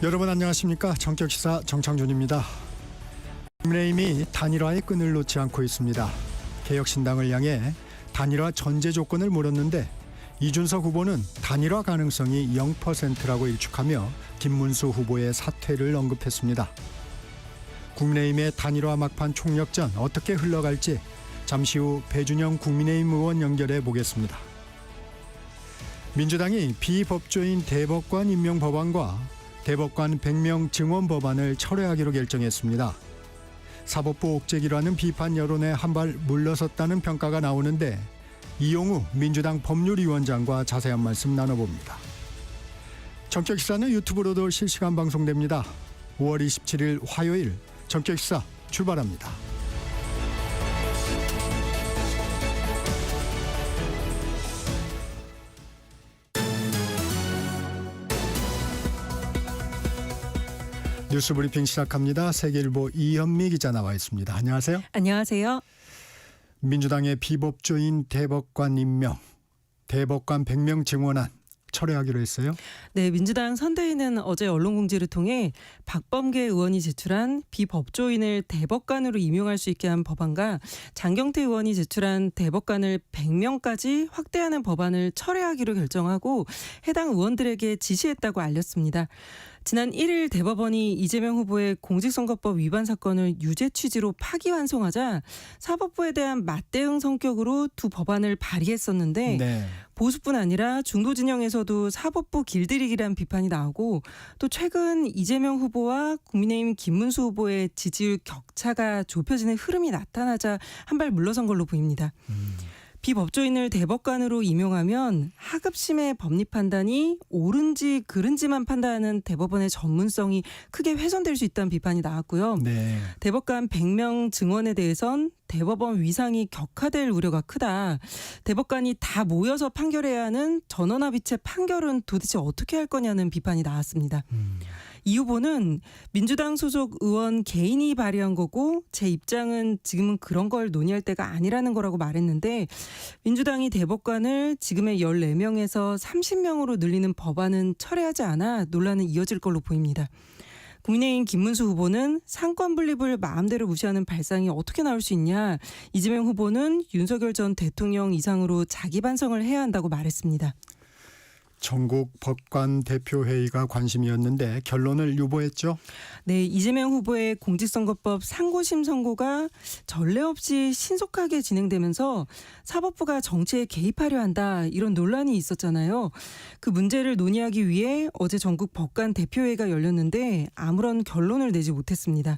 여러분 안녕하십니까? 정격시사 정창준입니다. 국민의힘이 단일화의 끈을 놓지 않고 있습니다. 개혁신당을 향해 단일화 전제 조건을 물었는데 이준석 후보는 단일화 가능성이 0%라고 일축하며 김문수 후보의 사퇴를 언급했습니다. 국민의힘의 단일화 막판 총력전 어떻게 흘러갈지 잠시 후 배준영 국민의힘 의원 연결해 보겠습니다. 민주당이 비법조인 대법관 임명 법안과 대법관 100명 증원 법안을 철회하기로 결정했습니다. 사법부 옥죄기라는 비판 여론에 한 발 물러섰다는 평가가 나오는데 이용우 민주당 법률위원장과 자세한 말씀 나눠봅니다. 정격시사는 유튜브로도 실시간 방송됩니다. 5월 27일 화요일 정격시사 출발합니다. 뉴스브리핑 시작합니다. 세계일보 이현미 기자 나와 있습니다. 안녕하세요. 안녕하세요. 민주당의 비법조인 대법관 임명, 대법관 100명 증원안 철회하기로 했어요. 네, 민주당 선대위는 어제 언론공지를 통해 박범계 의원이 제출한 비법조인을 대법관으로 임용할 수 있게 한 법안과 장경태 의원이 제출한 대법관을 100명까지 확대하는 법안을 철회하기로 결정하고 해당 의원들에게 지시했다고 알렸습니다. 지난 1일 대법원이 이재명 후보의 공직선거법 위반 사건을 유죄 취지로 파기환송하자 사법부에 대한 맞대응 성격으로 두 법안을 발의했었는데 네. 보수뿐 아니라 중도 진영에서도 사법부 길들이기란 비판이 나오고 또 최근 이재명 후보와 국민의힘 김문수 후보의 지지율 격차가 좁혀지는 흐름이 나타나자 한 발 물러선 걸로 보입니다. 비법조인을 대법관으로 임용하면 하급심의 법리 판단이 옳은지 그른지만 판단하는 대법원의 전문성이 크게 훼손될 수 있다는 비판이 나왔고요. 네. 대법관 100명 증원에 대해선 대법원 위상이 격화될 우려가 크다. 대법관이 다 모여서 판결해야 하는 전원합의체 판결은 도대체 어떻게 할 거냐는 비판이 나왔습니다. 이 후보는 민주당 소속 의원 개인이 발의한 거고 제 입장은 지금은 그런 걸 논의할 때가 아니라는 거라고 말했는데 민주당이 대법관을 지금의 14명에서 30명으로 늘리는 법안은 철회하지 않아 논란은 이어질 걸로 보입니다. 국민의힘 김문수 후보는 상권 분립을 마음대로 무시하는 발상이 어떻게 나올 수 있냐. 이재명 후보는 윤석열 전 대통령 이상으로 자기 반성을 해야 한다고 말했습니다. 전국 법관 대표회의가 관심이었는데 결론을 유보했죠? 네, 이재명 후보의 공직선거법 상고심 선고가 전례 없이 신속하게 진행되면서 사법부가 정치에 개입하려 한다 이런 논란이 있었잖아요. 그 문제를 논의하기 위해 어제 전국 법관 대표회의가 열렸는데 아무런 결론을 내지 못했습니다.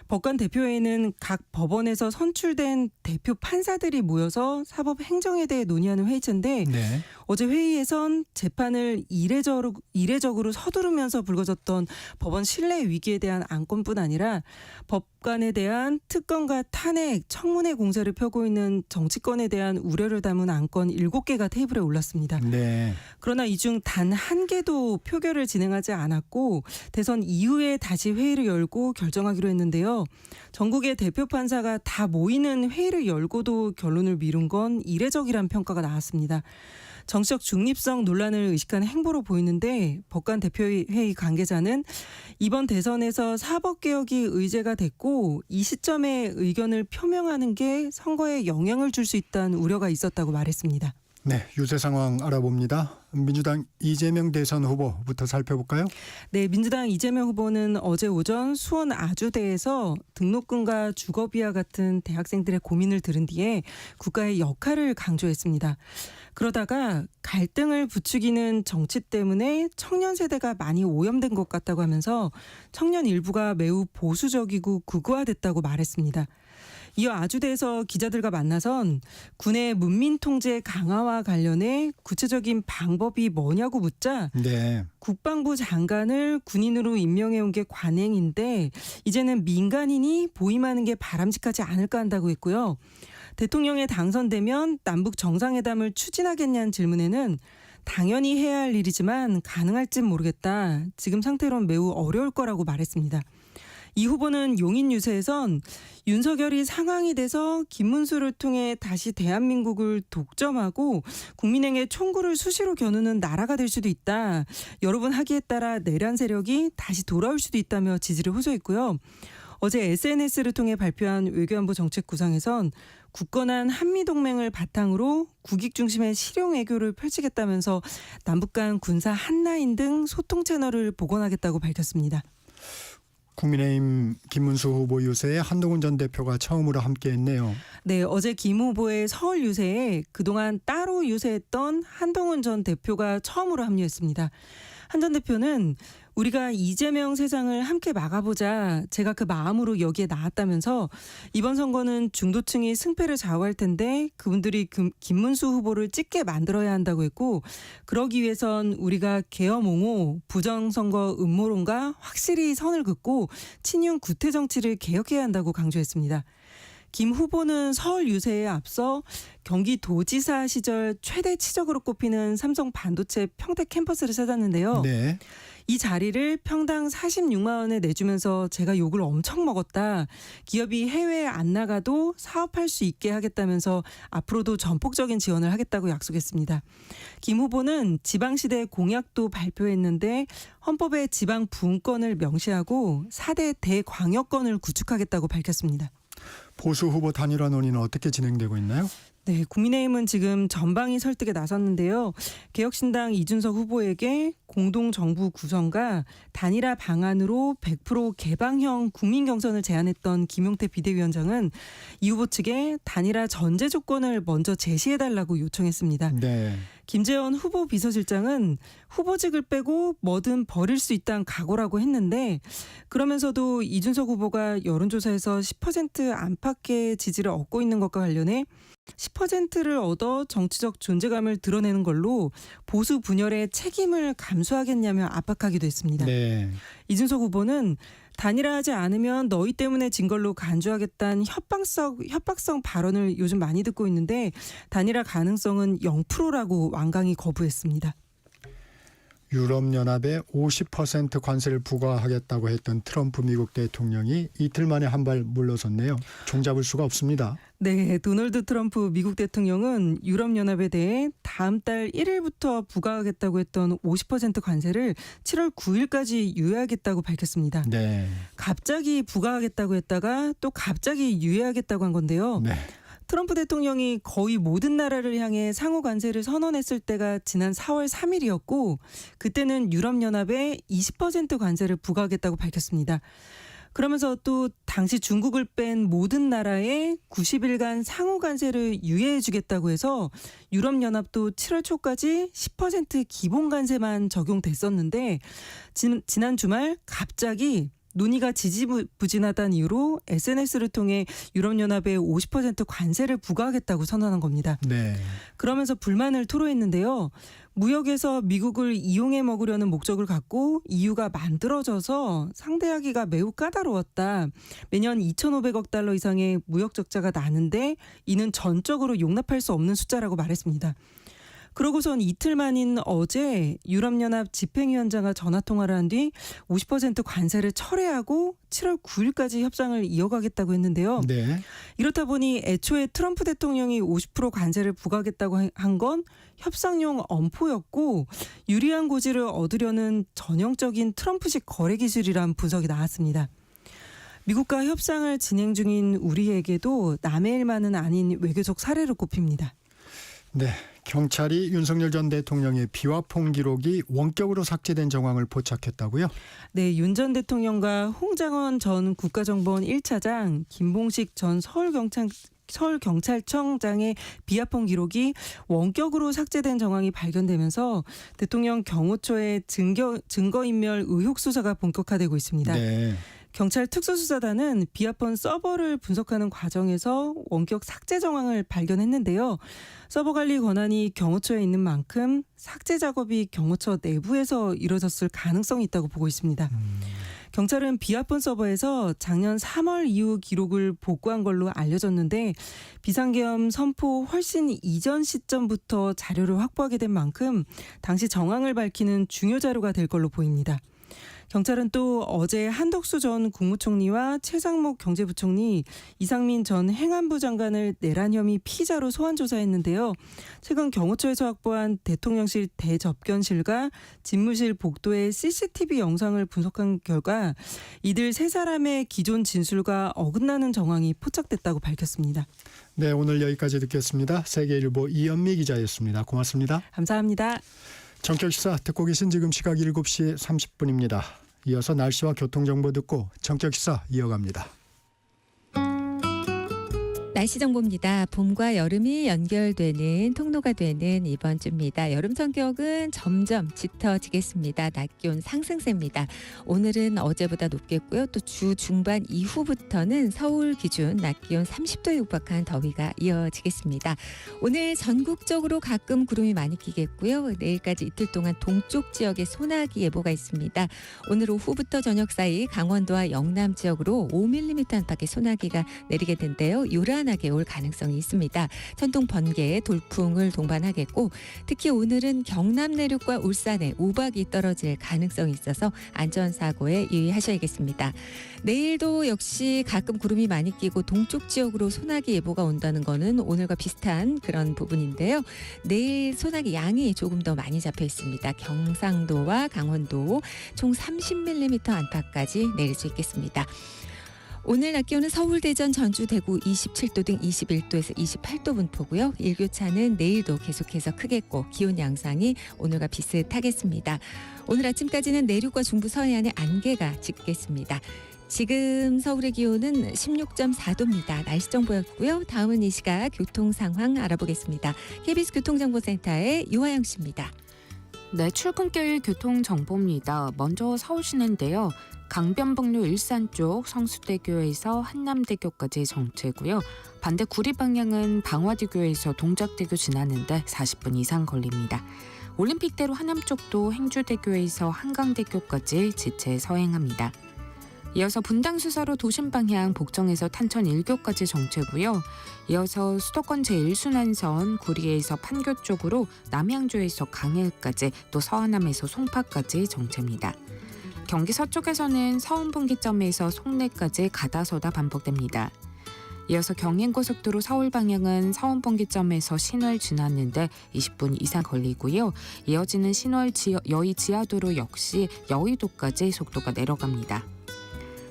법관 대표회의는 각 법원에서 선출된 대표 판사들이 모여서 사법 행정에 대해 논의하는 회의체인데 네. 어제 회의에선 재판을 이례적으로 서두르면서 불거졌던 법원 신뢰 위기에 대한 안건뿐 아니라 법관에 대한 특검과 탄핵, 청문회 공세를 펴고 있는 정치권에 대한 우려를 담은 안건 7개가 테이블에 올랐습니다. 네. 그러나 이 중 단 한 개도 표결을 진행하지 않았고 대선 이후에 다시 회의를 열고 결정하기로 했는데요. 전국의 대표 판사가 다 모이는 회의를 열고도 결론을 미룬 건 이례적이란 평가가 나왔습니다. 정치적 중립성 논란을 의식하는 행보로 보이는데 법관 대표회의 관계자는 이번 대선에서 사법개혁이 의제가 됐고 이 시점에 의견을 표명하는 게 선거에 영향을 줄 수 있다는 우려가 있었다고 말했습니다. 네, 유세 상황 알아봅니다. 민주당 이재명 대선 후보부터 살펴볼까요? 네, 민주당 이재명 후보는 어제 오전 수원 아주대에서 등록금과 주거비와 같은 대학생들의 고민을 들은 뒤에 국가의 역할을 강조했습니다. 그러다가 갈등을 부추기는 정치 때문에 청년 세대가 많이 오염된 것 같다고 하면서 청년 일부가 매우 보수적이고 극우화됐다고 말했습니다. 이어 아주대에서 기자들과 만나선 군의 문민 통제 강화와 관련해 구체적인 방법이 뭐냐고 묻자 네. 국방부 장관을 군인으로 임명해온 게 관행인데 이제는 민간인이 보임하는 게 바람직하지 않을까 한다고 했고요. 대통령에 당선되면 남북 정상회담을 추진하겠냐는 질문에는 당연히 해야 할 일이지만 가능할진 모르겠다. 지금 상태로는 매우 어려울 거라고 말했습니다. 이 후보는 용인 유세에선 윤석열이 상황이 돼서 김문수를 통해 다시 대한민국을 독점하고 국민에게 총구를 수시로 겨누는 나라가 될 수도 있다. 여러 번 하기에 따라 내란 세력이 다시 돌아올 수도 있다며 지지를 호소했고요. 어제 SNS를 통해 발표한 외교안보 정책 구상에선 굳건한 한미동맹을 바탕으로 국익 중심의 실용 외교를 펼치겠다면서 남북 간 군사 한라인 등 소통 채널을 복원하겠다고 밝혔습니다. 국민의힘 김문수 후보 유세에 한동훈 전 대표가 처음으로 함께했네요. 네, 어제 김 후보의 서울 유세에 그동안 따로 유세했던 한동훈 전 대표가 처음으로 합류했습니다. 한 전 대표는 우리가 이재명 세상을 함께 막아보자. 제가 그 마음으로 여기에 나왔다면서 이번 선거는 중도층이 승패를 좌우할 텐데 그분들이 김문수 후보를 찍게 만들어야 한다고 했고 그러기 위해선 우리가 계엄 옹호, 부정선거 음모론과 확실히 선을 긋고 친윤 구태 정치를 개혁해야 한다고 강조했습니다. 김 후보는 서울 유세에 앞서 경기도지사 시절 최대 치적으로 꼽히는 삼성 반도체 평택 캠퍼스를 찾았는데요. 네. 이 자리를 평당 46만 원에 내주면서 제가 욕을 엄청 먹었다. 기업이 해외에 안 나가도 사업할 수 있게 하겠다면서 앞으로도 전폭적인 지원을 하겠다고 약속했습니다. 김 후보는 지방시대 공약도 발표했는데 헌법에 지방 부흥권을 명시하고 4대 대광역권을 구축하겠다고 밝혔습니다. 보수 후보 단일화 논의는 어떻게 진행되고 있나요? 네, 국민의힘은 지금 전방위 설득에 나섰는데요. 개혁신당 이준석 후보에게 공동정부 구성과 단일화 방안으로 100% 개방형 국민 경선을 제안했던 김용태 비대위원장은 이 후보 측에 단일화 전제 조건을 먼저 제시해달라고 요청했습니다. 네. 김재원 후보 비서실장은 후보직을 빼고 뭐든 버릴 수 있다는 각오라고 했는데 그러면서도 이준석 후보가 여론조사에서 10% 안팎의 지지를 얻고 있는 것과 관련해 10%를 얻어 정치적 존재감을 드러내는 걸로 보수 분열의 책임을 감수하겠냐며 압박하기도 했습니다. 네. 이준석 후보는 단일화하지 않으면 너희 때문에 진 걸로 간주하겠다는 협박성 발언을 요즘 많이 듣고 있는데 단일화 가능성은 0%라고 완강히 거부했습니다. 유럽연합에 50% 관세를 부과하겠다고 했던 트럼프 미국 대통령이 이틀 만에 한 발 물러섰네요. 종잡을 수가 없습니다. 네, 도널드 트럼프 미국 대통령은 유럽연합에 대해 다음 달 1일부터 부과하겠다고 했던 50% 관세를 7월 9일까지 유예하겠다고 밝혔습니다. 네. 갑자기 부과하겠다고 했다가 또 갑자기 유예하겠다고 한 건데요. 네. 트럼프 대통령이 거의 모든 나라를 향해 상호 관세를 선언했을 때가 지난 4월 3일이었고 그때는 유럽연합에 20% 관세를 부과하겠다고 밝혔습니다. 그러면서 또 당시 중국을 뺀 모든 나라에 90일간 상호 관세를 유예해 주겠다고 해서 유럽연합도 7월 초까지 10% 기본 관세만 적용됐었는데 지난 주말 갑자기 논의가 지지부진하다는 이유로 SNS를 통해 유럽연합에 50% 관세를 부과하겠다고 선언한 겁니다. 네. 그러면서 불만을 토로했는데요. 무역에서 미국을 이용해 먹으려는 목적을 갖고 EU가 만들어져서 상대하기가 매우 까다로웠다. 매년 2,500억 달러 이상의 무역 적자가 나는데 이는 전적으로 용납할 수 없는 숫자라고 말했습니다. 그러고선 이틀 만인 어제 유럽연합 집행위원장과 전화통화를 한 뒤 50% 관세를 철회하고 7월 9일까지 협상을 이어가겠다고 했는데요. 네. 이렇다 보니 애초에 트럼프 대통령이 50% 관세를 부과하겠다고 한 건 협상용 엄포였고 유리한 고지를 얻으려는 전형적인 트럼프식 거래 기술이란 분석이 나왔습니다. 미국과 협상을 진행 중인 우리에게도 남의 일만은 아닌 외교적 사례로 꼽힙니다. 네. 경찰이 윤석열 전 대통령의 비화폰 기록이 원격으로 삭제된 정황을 포착했다고요? 네, 윤 전 대통령과 홍장원 전 국가정보원 1차장, 김봉식 전 서울경찰청장의 비화폰 기록이 원격으로 삭제된 정황이 발견되면서 대통령 경호처의 증거인멸 의혹 수사가 본격화되고 있습니다. 네. 경찰 특수수사단은 비화폰 서버를 분석하는 과정에서 원격 삭제 정황을 발견했는데요. 서버 관리 권한이 경호처에 있는 만큼 삭제 작업이 경호처 내부에서 이루어졌을 가능성이 있다고 보고 있습니다. 경찰은 비화폰 서버에서 작년 3월 이후 기록을 복구한 걸로 알려졌는데 비상계엄 선포 훨씬 이전 시점부터 자료를 확보하게 된 만큼 당시 정황을 밝히는 중요 자료가 될 걸로 보입니다. 경찰은 또 어제 한덕수 전 국무총리와 최상목 경제부총리, 이상민 전 행안부 장관을 내란 혐의 피의자로 소환 조사했는데요. 최근 경호처에서 확보한 대통령실 대접견실과 집무실 복도의 CCTV 영상을 분석한 결과 이들 세 사람의 기존 진술과 어긋나는 정황이 포착됐다고 밝혔습니다. 네, 오늘 여기까지 듣겠습니다. 세계일보 이현미 기자였습니다. 고맙습니다. 감사합니다. 정격시사 듣고 계신 지금 시각 7시 30분입니다. 이어서 날씨와 교통정보 듣고 정격시사 이어갑니다. 날씨 정보입니다. 봄과 여름이 연결되는 통로가 되는 이번 주입니다. 여름 성격은 점점 짙어지겠습니다. 낮 기온 상승세입니다. 오늘은 어제보다 높겠고요. 또 주 중반 이후부터는 서울 기준 낮 기온 30도에 육박한 더위가 이어지겠습니다. 오늘 전국적으로 가끔 구름이 많이 끼겠고요. 내일까지 이틀 동안 동쪽 지역에 소나기 예보가 있습니다. 오늘 오후부터 저녁 사이 강원도와 영남 지역으로 5mm 안팎의 소나기가 내리게 된대요. 요란하게 올 가능성이 있습니다. 천둥, 번개, 돌풍을 동반하겠고 특히 오늘은 경남 내륙과 울산에 우박이 떨어질 가능성이 있어서 안전사고에 유의하셔야겠습니다. 내일도 역시 가끔 구름이 많이 끼고 동쪽 지역으로 소나기 예보가 온다는 거는 오늘과 비슷한 그런 부분인데요. 내일 소나기 양이 조금 더 많이 잡혀 있습니다. 경상도와 강원도 총 30mm 안팎까지 내릴 수 있겠습니다. 오늘 낮 기온은 서울, 대전, 전주, 대구 27도 등 21도에서 28도 분포고요. 일교차는 내일도 계속해서 크겠고 기온 양상이 오늘과 비슷하겠습니다. 오늘 아침까지는 내륙과 중부 서해안에 안개가 짙겠습니다. 지금 서울의 기온은 16.4도입니다. 날씨 정보였고요. 다음은 이 시각 교통 상황 알아보겠습니다. KBS 교통정보센터의 유아영 씨입니다. 네, 출근길 교통정보입니다. 먼저 서울 시내인데요. 강변북로 일산 쪽 성수대교에서 한남대교까지 정체고요. 반대 구리 방향은 방화대교에서 동작대교 지나는데 40분 이상 걸립니다. 올림픽대로 하남 쪽도 행주대교에서 한강대교까지 지체 서행합니다. 이어서 분당 수서로 도심 방향 복정에서 탄천 1교까지 정체고요. 이어서 수도권 제1순환선 구리에서 판교 쪽으로 남양주에서 강해까지 또 서하남에서 송파까지 정체입니다. 경기 서쪽에서는 서운분기점에서 송내까지 가다서다 반복됩니다. 이어서 경인고속도로 서울 방향은 서운분기점에서 신월 지났는데 20분 이상 걸리고요. 이어지는 신월 여의 지하도로 역시 여의도까지 속도가 내려갑니다.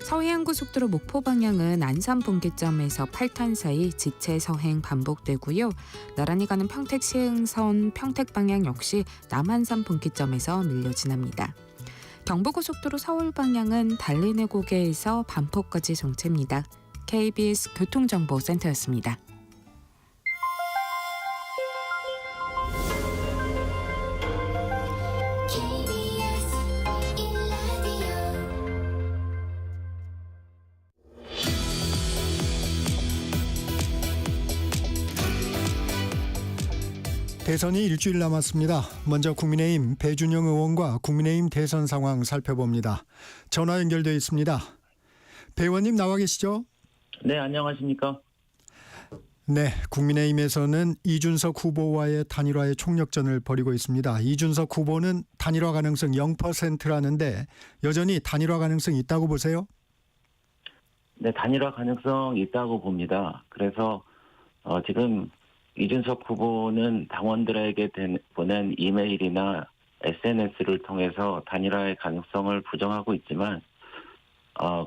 서해안고속도로 목포 방향은 안산분기점에서 8탄 사이 지체 서행 반복되고요. 나란히 가는 평택 시흥선 평택 방향 역시 남한산 분기점에서 밀려 지납니다. 경부고속도로 서울 방향은 달리네 고개에서 반포까지 정체입니다. KBS 교통정보센터였습니다. 대선이 일주일 남았습니다. 먼저 국민의힘 배준영 의원과 국민의힘 대선 상황 살펴봅니다. 전화 연결되어 있습니다. 배 의원님 나와 계시죠? 네, 안녕하십니까? 네, 국민의힘에서는 이준석 후보와의 단일화의 총력전을 벌이고 있습니다. 이준석 후보는 단일화 가능성 0%라는데 여전히 단일화 가능성이 있다고 보세요? 네, 단일화 가능성 있다고 봅니다. 그래서 지금 이준석 후보는 당원들에게 보낸 이메일이나 SNS를 통해서 단일화의 가능성을 부정하고 있지만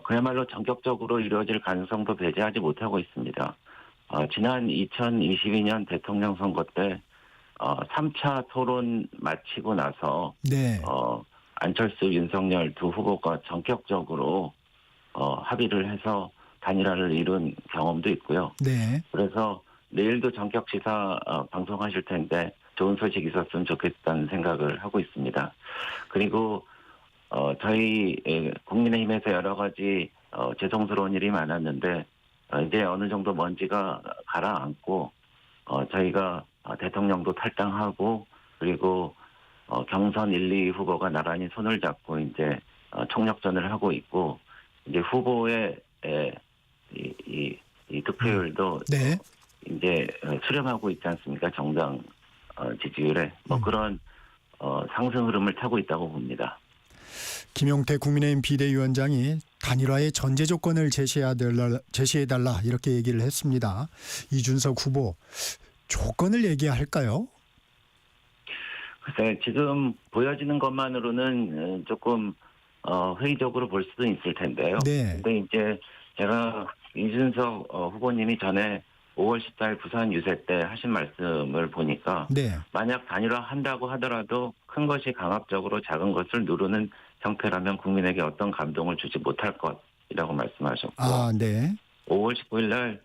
그야말로 전격적으로 이루어질 가능성도 배제하지 못하고 있습니다. 지난 2022년 대통령 선거 때 3차 토론 마치고 나서 네. 안철수, 윤석열 두 후보가 전격적으로 합의를 해서 단일화를 이룬 경험도 있고요. 네. 그래서 내일도 전격 시사 방송하실 텐데 좋은 소식 있었으면 좋겠다는 생각을 하고 있습니다. 그리고 저희 국민의힘에서 여러 가지 죄송스러운 일이 많았는데 이제 어느 정도 먼지가 가라앉고 저희가 대통령도 탈당하고 그리고 경선 1, 2 후보가 나란히 손을 잡고 이제 총력전을 하고 있고 이제 후보의 이 득표율도 네. 이제 수렴하고 있지 않습니까? 정당 지지율에 그런 상승 흐름을 타고 있다고 봅니다. 김용태 국민의힘 비대위원장이 단일화의 전제 조건을 제시해달라 이렇게 얘기를 했습니다. 이준석 후보 조건을 얘기할까요? 글쎄, 지금 보여지는 것만으로는 조금 회의적으로 볼 수도 있을 텐데요. 네. 근데 이제 제가 이준석 후보님이 전에 5월 14일 부산 유세 때 하신 말씀을 보니까 네. 만약 단일화 한다고 하더라도 큰 것이 강압적으로 작은 것을 누르는 형태라면 국민에게 어떤 감동을 주지 못할 것이라고 말씀하셨고 아, 네. 5월 19일 날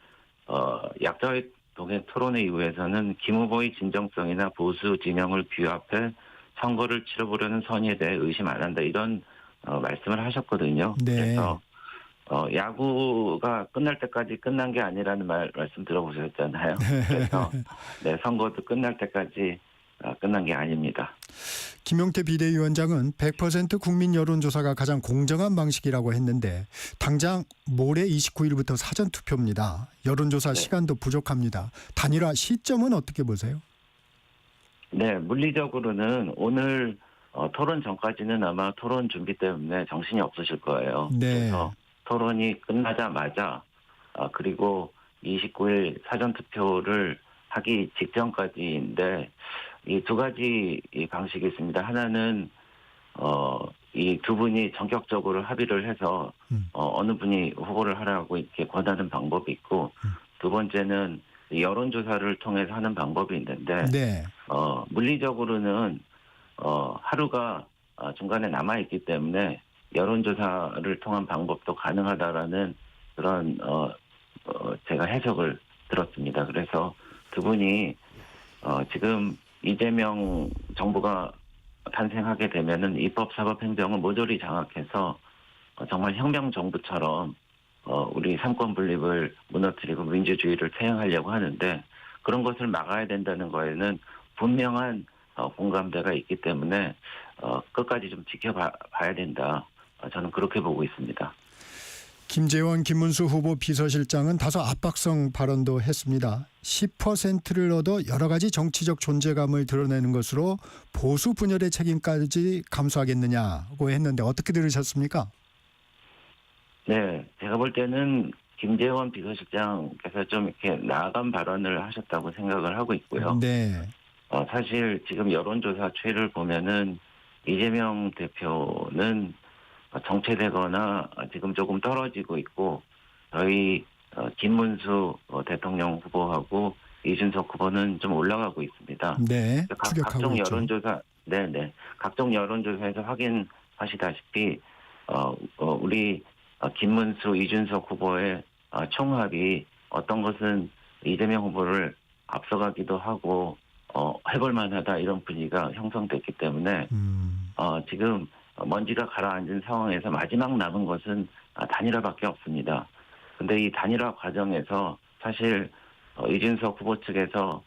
약자의 동행 토론회 이후에서는 김 후보의 진정성이나 보수 진영을 규합해 선거를 치러보려는 선의에 대해 의심 안 한다 이런 말씀을 하셨거든요. 네. 그래서 야구가 끝날 때까지 끝난 게 아니라는 말씀 들어보셨잖아요. 그래서 네, 선거도 끝날 때까지 끝난 게 아닙니다. 김용태 비대위원장은 100% 국민 여론조사가 가장 공정한 방식이라고 했는데 당장 모레 29일부터 사전투표입니다. 여론조사 네. 시간도 부족합니다. 단일화 시점은 어떻게 보세요? 네, 물리적으로는 오늘 토론 전까지는 아마 토론 준비 때문에 정신이 없으실 거예요. 네. 그래서 토론이 끝나자마자 그리고 29일 사전투표를 하기 직전까지인데 이 두 가지 방식이 있습니다. 하나는 이 두 분이 전격적으로 합의를 해서 어느 분이 후보를 하라고 이렇게 권하는 방법이 있고 두 번째는 여론조사를 통해서 하는 방법이 있는데 네. 물리적으로는 하루가 중간에 남아있기 때문에 여론조사를 통한 방법도 가능하다라는 그런 제가 해석을 들었습니다. 그래서 두 분이 지금 이재명 정부가 탄생하게 되면은 입법, 사법, 행정을 모조리 장악해서 정말 혁명 정부처럼 우리 삼권 분립을 무너뜨리고 민주주의를 퇴행하려고 하는데 그런 것을 막아야 된다는 거에는 분명한 공감대가 있기 때문에 끝까지 좀 지켜봐야 된다. 저는 그렇게 보고 있습니다. 김재원, 김문수 후보 비서실장은 다소 압박성 발언도 했습니다. 10%를 얻어 여러 가지 정치적 존재감을 드러내는 것으로 보수 분열의 책임까지 감수하겠느냐고 했는데 어떻게 들으셨습니까? 네, 제가 볼 때는 김재원 비서실장께서 좀 이렇게 나아간 발언을 하셨다고 생각을 하고 있고요. 네. 사실 지금 여론조사 추이를 보면은 이재명 대표는 정체되거나 지금 조금 떨어지고 있고 저희 김문수 대통령 후보하고 이준석 후보는 좀 올라가고 있습니다. 네. 추격하고 각종 있죠. 여론조사, 네네, 각종 여론조사에서 확인하시다시피 우리 김문수, 이준석 후보의 총합이 어떤 것은 이재명 후보를 앞서가기도 하고 해볼 만하다 이런 분위기가 형성됐기 때문에 지금 먼지가 가라앉은 상황에서 마지막 남은 것은 단일화밖에 없습니다. 근데 이 단일화 과정에서 사실 이준석 후보 측에서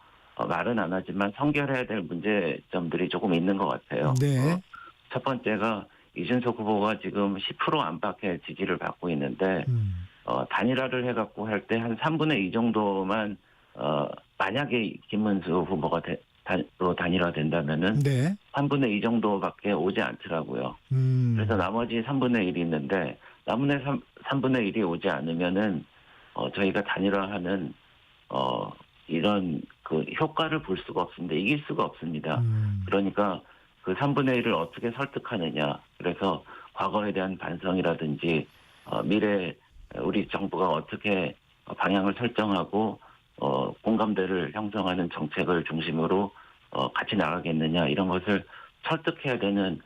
말은 안 하지만 성결해야 될 문제점들이 조금 있는 것 같아요. 네. 첫 번째가 이준석 후보가 지금 10% 안팎의 지지를 받고 있는데 단일화를 해갖고 할 때 한 3분의 2 정도만 만약에 김문수 후보가 단일화된다면은 네. 3분의 2 정도밖에 오지 않더라고요. 그래서 나머지 3분의 1이 있는데 남은 3분의 1이 오지 않으면은 저희가 단일화하는 이런 그 효과를 볼 수가 없습니다. 이길 수가 없습니다. 그러니까 그 3분의 1을 어떻게 설득하느냐. 그래서 과거에 대한 반성이라든지 미래 우리 정부가 어떻게 방향을 설정하고 공감대를 형성하는 정책을 중심으로 같이 나가겠느냐 이런 것을 설득해야 되는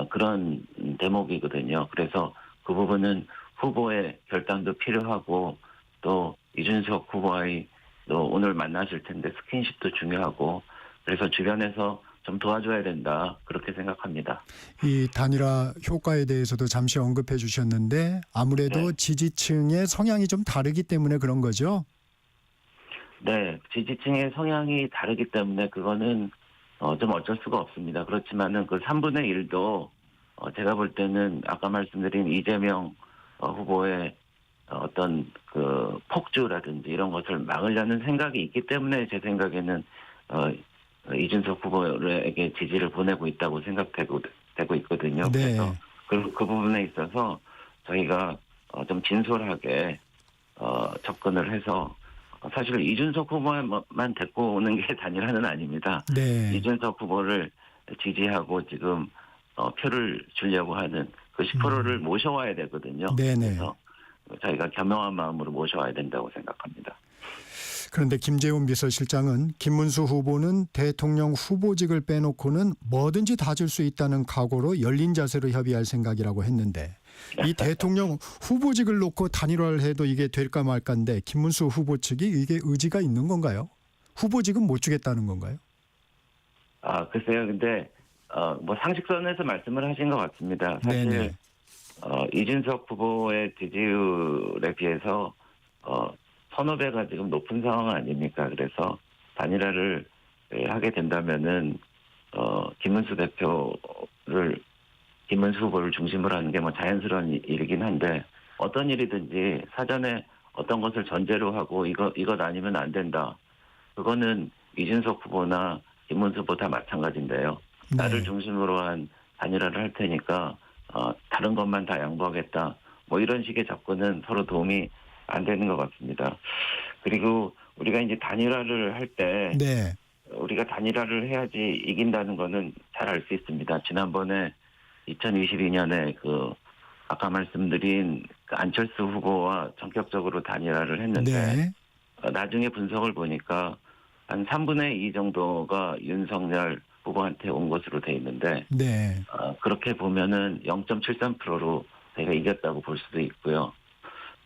그런 대목이거든요. 그래서 그 부분은 후보의 결단도 필요하고 또 이준석 후보와의 또 오늘 만나실 텐데 스킨십도 중요하고 그래서 주변에서 좀 도와줘야 된다 그렇게 생각합니다. 이 단일화 효과에 대해서도 잠시 언급해 주셨는데 아무래도 네. 지지층의 성향이 좀 다르기 때문에 그런 거죠? 네, 지지층의 성향이 다르기 때문에 그거는 좀 어쩔 수가 없습니다. 그렇지만은 그 3분의 1도 제가 볼 때는 아까 말씀드린 이재명 후보의 어떤 그 폭주라든지 이런 것을 막으려는 생각이 있기 때문에 제 생각에는 이준석 후보에게 지지를 보내고 있다고 생각되고 있거든요. 네. 그래서 그 부분에 있어서 저희가 좀 진솔하게 접근을 해서 사실 이준석 후보만 데리고 오는 게 단일화는 아닙니다. 네. 이준석 후보를 지지하고 지금 표를 주려고 하는 그 10%를 모셔와야 되거든요. 네네. 그래서 저희가 겸허한 마음으로 모셔와야 된다고 생각합니다. 그런데 김재훈 비서실장은 김문수 후보는 대통령 후보직을 빼놓고는 뭐든지 다 줄 수 있다는 각오로 열린 자세로 협의할 생각이라고 했는데 이 대통령 후보직을 놓고 단일화를 해도 이게 될까 말까인데 김문수 후보 측이 이게 의지가 있는 건가요? 후보직은 못 주겠다는 건가요? 글쎄요. 근데 뭐 상식선에서 말씀을 하신 것 같습니다. 사실 네네. 이준석 후보의 지지율에 비해서 서너 배가 지금 높은 상황 아닙니까? 그래서 단일화를 하게 된다면은 김문수 후보를 중심으로 하는 게 뭐 자연스러운 일이긴 한데 어떤 일이든지 사전에 어떤 것을 전제로 하고 이것 아니면 안 된다. 그거는 이준석 후보나 김문수 후보 다 마찬가지인데요. 나를 네. 중심으로 한 단일화를 할 테니까 다른 것만 다 양보하겠다. 뭐 이런 식의 접근은 서로 도움이 안 되는 것 같습니다. 그리고 우리가 이제 단일화를 할 때 네. 우리가 단일화를 해야지 이긴다는 거는 잘 알 수 있습니다. 지난번에 2022년에 아까 말씀드린 그 안철수 후보와 전격적으로 단일화를 했는데 네. 나중에 분석을 보니까 한 3분의 2 정도가 윤석열 후보한테 온 것으로 돼 있는데 네. 그렇게 보면은 0.73%로 저희가 이겼다고 볼 수도 있고요.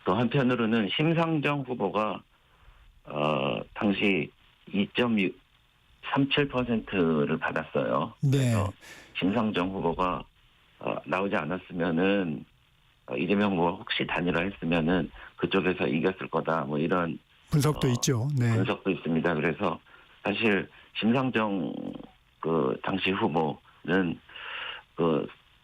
또 한편으로는 심상정 후보가 당시 2.37%를 받았어요. 네. 그래서 심상정 후보가 나오지 않았으면은 이재명 후보가 혹시 단일화했으면은 그쪽에서 이겼을 거다. 뭐 이런 분석도 있죠. 네. 분석도 있습니다. 그래서 사실 심상정 당시 후보는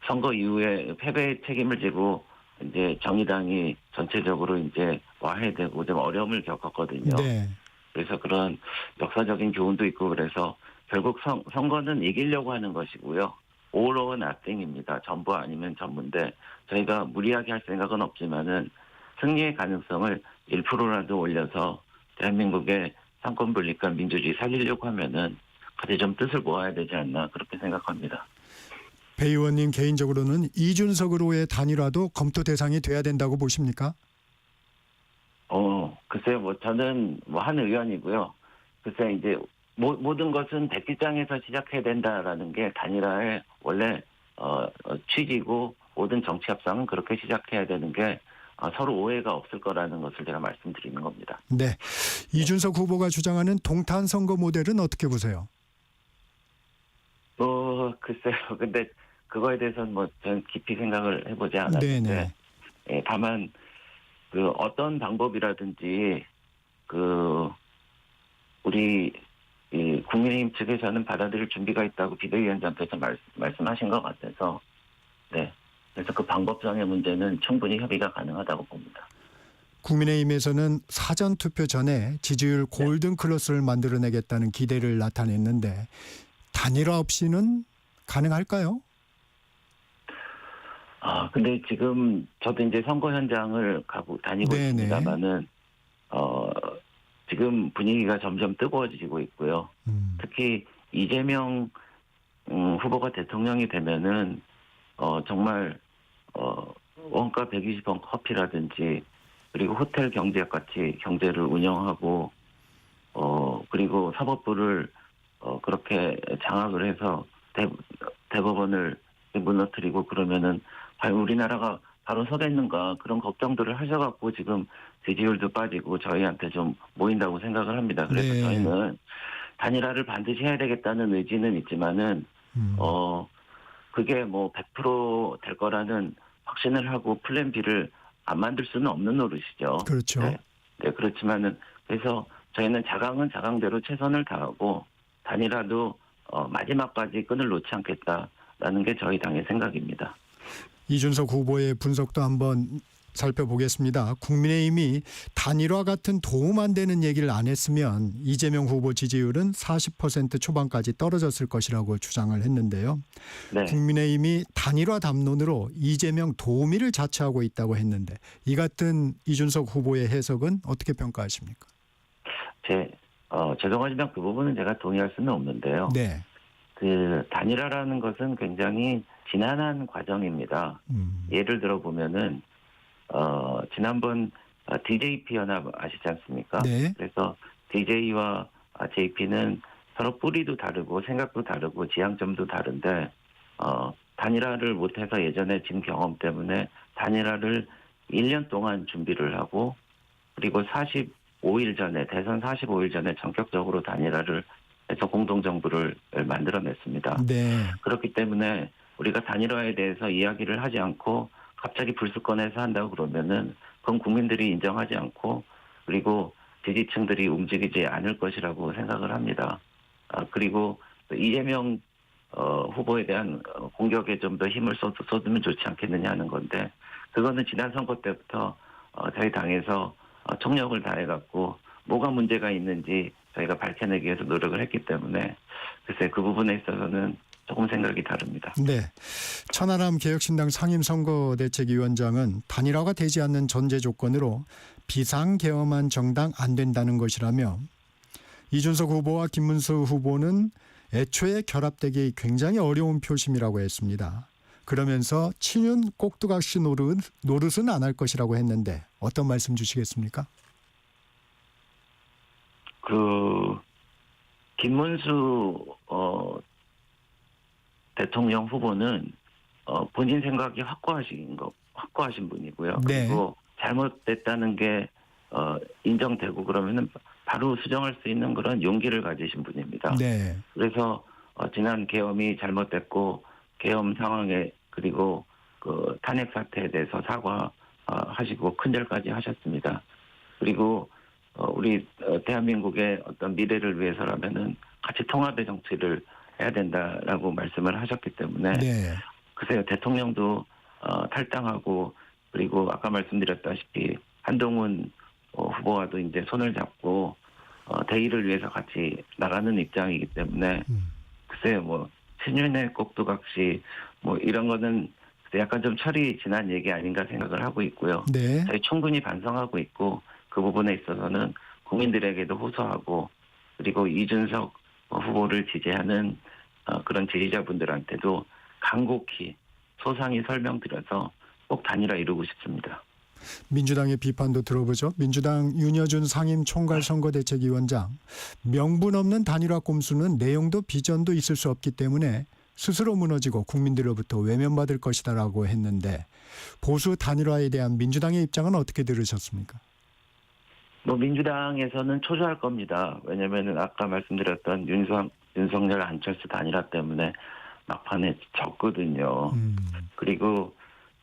선거 이후에 패배의 책임을 지고 이제 정의당이 전체적으로 이제 와해되고 좀 어려움을 겪었거든요. 네. 그래서 그런 역사적인 교훈도 있고 그래서 결국 선거는 이기려고 하는 것이고요. all or nothing입니다. 전부 아니면 전부인데 저희가 무리하게 할 생각은 없지만은 승리의 가능성을 1%라도 올려서 대한민국의 상권 분립과 민주주의 살리려고 하면은 같이 좀 뜻을 모아야 되지 않나 그렇게 생각합니다. 배 의원님 개인적으로는 이준석으로의 단일화도 검토 대상이 돼야 된다고 보십니까? 글쎄요, 저는 한 의원이고요. 글쎄, 이제, 모든 것은 백기장에서 시작해야 된다라는 게 단일화의 원래, 취지고, 모든 정치 협상은 그렇게 시작해야 되는 게, 서로 오해가 없을 거라는 것을 제가 말씀드리는 겁니다. 네. 이준석 후보가 주장하는 동탄 선거 모델은 어떻게 보세요? 글쎄요. 근데 그거에 대해서는 저는 깊이 생각을 해보지 않았는데, 네네. 예, 다만, 어떤 방법이라든지, 우리, 국민의힘 측에서는 받아들일 준비가 있다고 비대위원장께서 말씀하신 것 같아서, 네. 그래서 그 방법상의 문제는 충분히 협의가 가능하다고 봅니다. 국민의힘에서는 사전 투표 전에 지지율 골든 클래스를 만들어내겠다는 기대를 나타냈는데 단일화 없이는 가능할까요? 근데 지금 저도 이제 선거 현장을 다니고 네네. 있습니다만은, 지금 분위기가 점점 뜨거워지고 있고요. 특히 이재명 후보가 대통령이 되면은 정말 원가 120원 커피라든지 그리고 호텔 경제학 같이 경제를 운영하고 그리고 사법부를 그렇게 장악을 해서 대법원을 무너뜨리고 그러면은 과연 우리나라가 바로 서겠는가 그런 걱정들을 하셔갖고 지금 지지율도 빠지고 저희한테 좀 모인다고 생각을 합니다. 그래서 네. 저희는 단일화를 반드시 해야 되겠다는 의지는 있지만은 그게 100% 될 거라는 확신을 하고 플랜 B를 안 만들 수는 없는 노릇이죠. 그렇죠. 네, 그렇지만은 그래서 저희는 자강은 자강대로 최선을 다하고 단일화도 마지막까지 끈을 놓지 않겠다라는 게 저희 당의 생각입니다. 이준석 후보의 분석도 한번 살펴보겠습니다. 국민의힘이 단일화 같은 도움 안 되는 얘기를 안 했으면 이재명 후보 지지율은 40% 초반까지 떨어졌을 것이라고 주장을 했는데요. 네. 국민의힘이 단일화 담론으로 이재명 도우미를 자처하고 있다고 했는데 이 같은 이준석 후보의 해석은 어떻게 평가하십니까? 죄송하지만 그 부분은 제가 동의할 수는 없는데요. 네. 그 단일화라는 것은 굉장히 지난한 과정입니다. 예를 들어 보면은 지난번 DJP 연합 아시지 않습니까? 네. 그래서 DJ와 JP는 서로 뿌리도 다르고 생각도 다르고 지향점도 다른데 단일화를 못해서 예전에 진 경험 때문에 단일화를 1년 동안 준비를 하고 그리고 45일 전에 대선 45일 전에 전격적으로 단일화를 해서 공동정부를 만들어냈습니다. 네. 그렇기 때문에 우리가 단일화에 대해서 이야기를 하지 않고 갑자기 불쑥 꺼내서 한다고 그러면은 그건 국민들이 인정하지 않고 그리고 지지층들이 움직이지 않을 것이라고 생각을 합니다. 그리고 이재명 후보에 대한 공격에 좀 더 힘을 쏟으면 좋지 않겠느냐 하는 건데 그거는 지난 선거 때부터 저희 당에서 총력을 다해갖고 뭐가 문제가 있는지 저희가 밝혀내기 위해서 노력을 했기 때문에 글쎄 그 부분에 있어서는 조금 생각이 다릅니다. 네. 천하람 개혁신당 상임선거대책위원장은 단일화가 되지 않는 전제 조건으로 비상계엄한 정당 안 된다는 것이라며 이준석 후보와 김문수 후보는 애초에 결합되기 굉장히 어려운 표심이라고 했습니다. 그러면서 친윤 꼭두각시 노릇은 안 할 것이라고 했는데 어떤 말씀 주시겠습니까? 김문수 대통령 후보는 본인 생각이 확고하신 분이고요. 네. 그리고 잘못됐다는 게 인정되고 그러면은 바로 수정할 수 있는 그런 용기를 가지신 분입니다. 네. 그래서 지난 계엄이 잘못됐고 계엄 상황에 그리고 그 탄핵 사태에 대해서 사과하시고 큰절까지 하셨습니다. 그리고 우리 대한민국의 어떤 미래를 위해서라면은 같이 통합의 정치를 해야 된다라고 말씀을 하셨기 때문에 네. 글쎄요 대통령도 탈당하고 그리고 아까 말씀드렸다시피 한동훈 후보와도 이제 손을 잡고 대의를 위해서 같이 나가는 입장이기 때문에 글쎄요 뭐 친윤의 꼭두각시 뭐 이런 거는 약간 좀 철이 지난 얘기 아닌가 생각을 하고 있고요. 네. 저희 충분히 반성하고 있고 그 부분에 있어서는 국민들에게도 호소하고 그리고 이준석 후보를 지지하는 그런 지지자분들한테도 간곡히 소상히 설명드려서 꼭 단일화 이루고 싶습니다. 민주당의 비판도 들어보죠. 민주당 윤여준 상임총괄선거대책위원장 명분 없는 단일화 꼼수는 내용도 비전도 있을 수 없기 때문에 스스로 무너지고 국민들로부터 외면받을 것이다라고 했는데 보수 단일화에 대한 민주당의 입장은 어떻게 들으셨습니까? 뭐 민주당에서는 초조할 겁니다. 왜냐하면 아까 말씀드렸던 윤석열 안철수 단일화 때문에 막판에 졌거든요. 그리고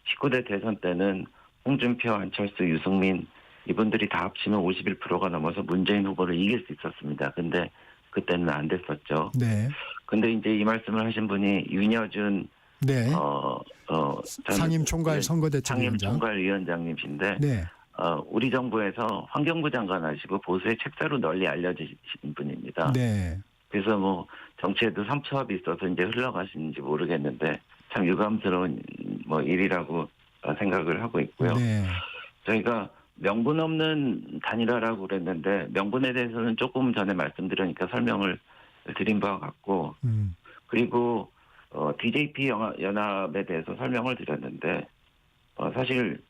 19대 대선 때는 홍준표, 안철수, 유승민 이분들이 다 합치면 51%가 넘어서 문재인 후보를 이길 수 있었습니다. 근데 그때는 안 됐었죠. 네. 근데 이제 이 말씀을 하신 분이 윤여준 네. 상임총괄 선거대책위원장. 상임총괄위원장님이신데 네. 우리 정부에서 환경부 장관 하시고 보수의 책자로 널리 알려지신 분입니다. 네. 그래서 뭐 정치에도 삼투압이 있어서 이제 흘러가시는지 모르겠는데 참 유감스러운 뭐 일이라고 생각을 하고 있고요. 네. 저희가 명분 없는 단일화라고 그랬는데 명분에 대해서는 조금 전에 말씀드리니까 설명을 드린 바와 같고 그리고 DJP 연합에 대해서 설명을 드렸는데 사실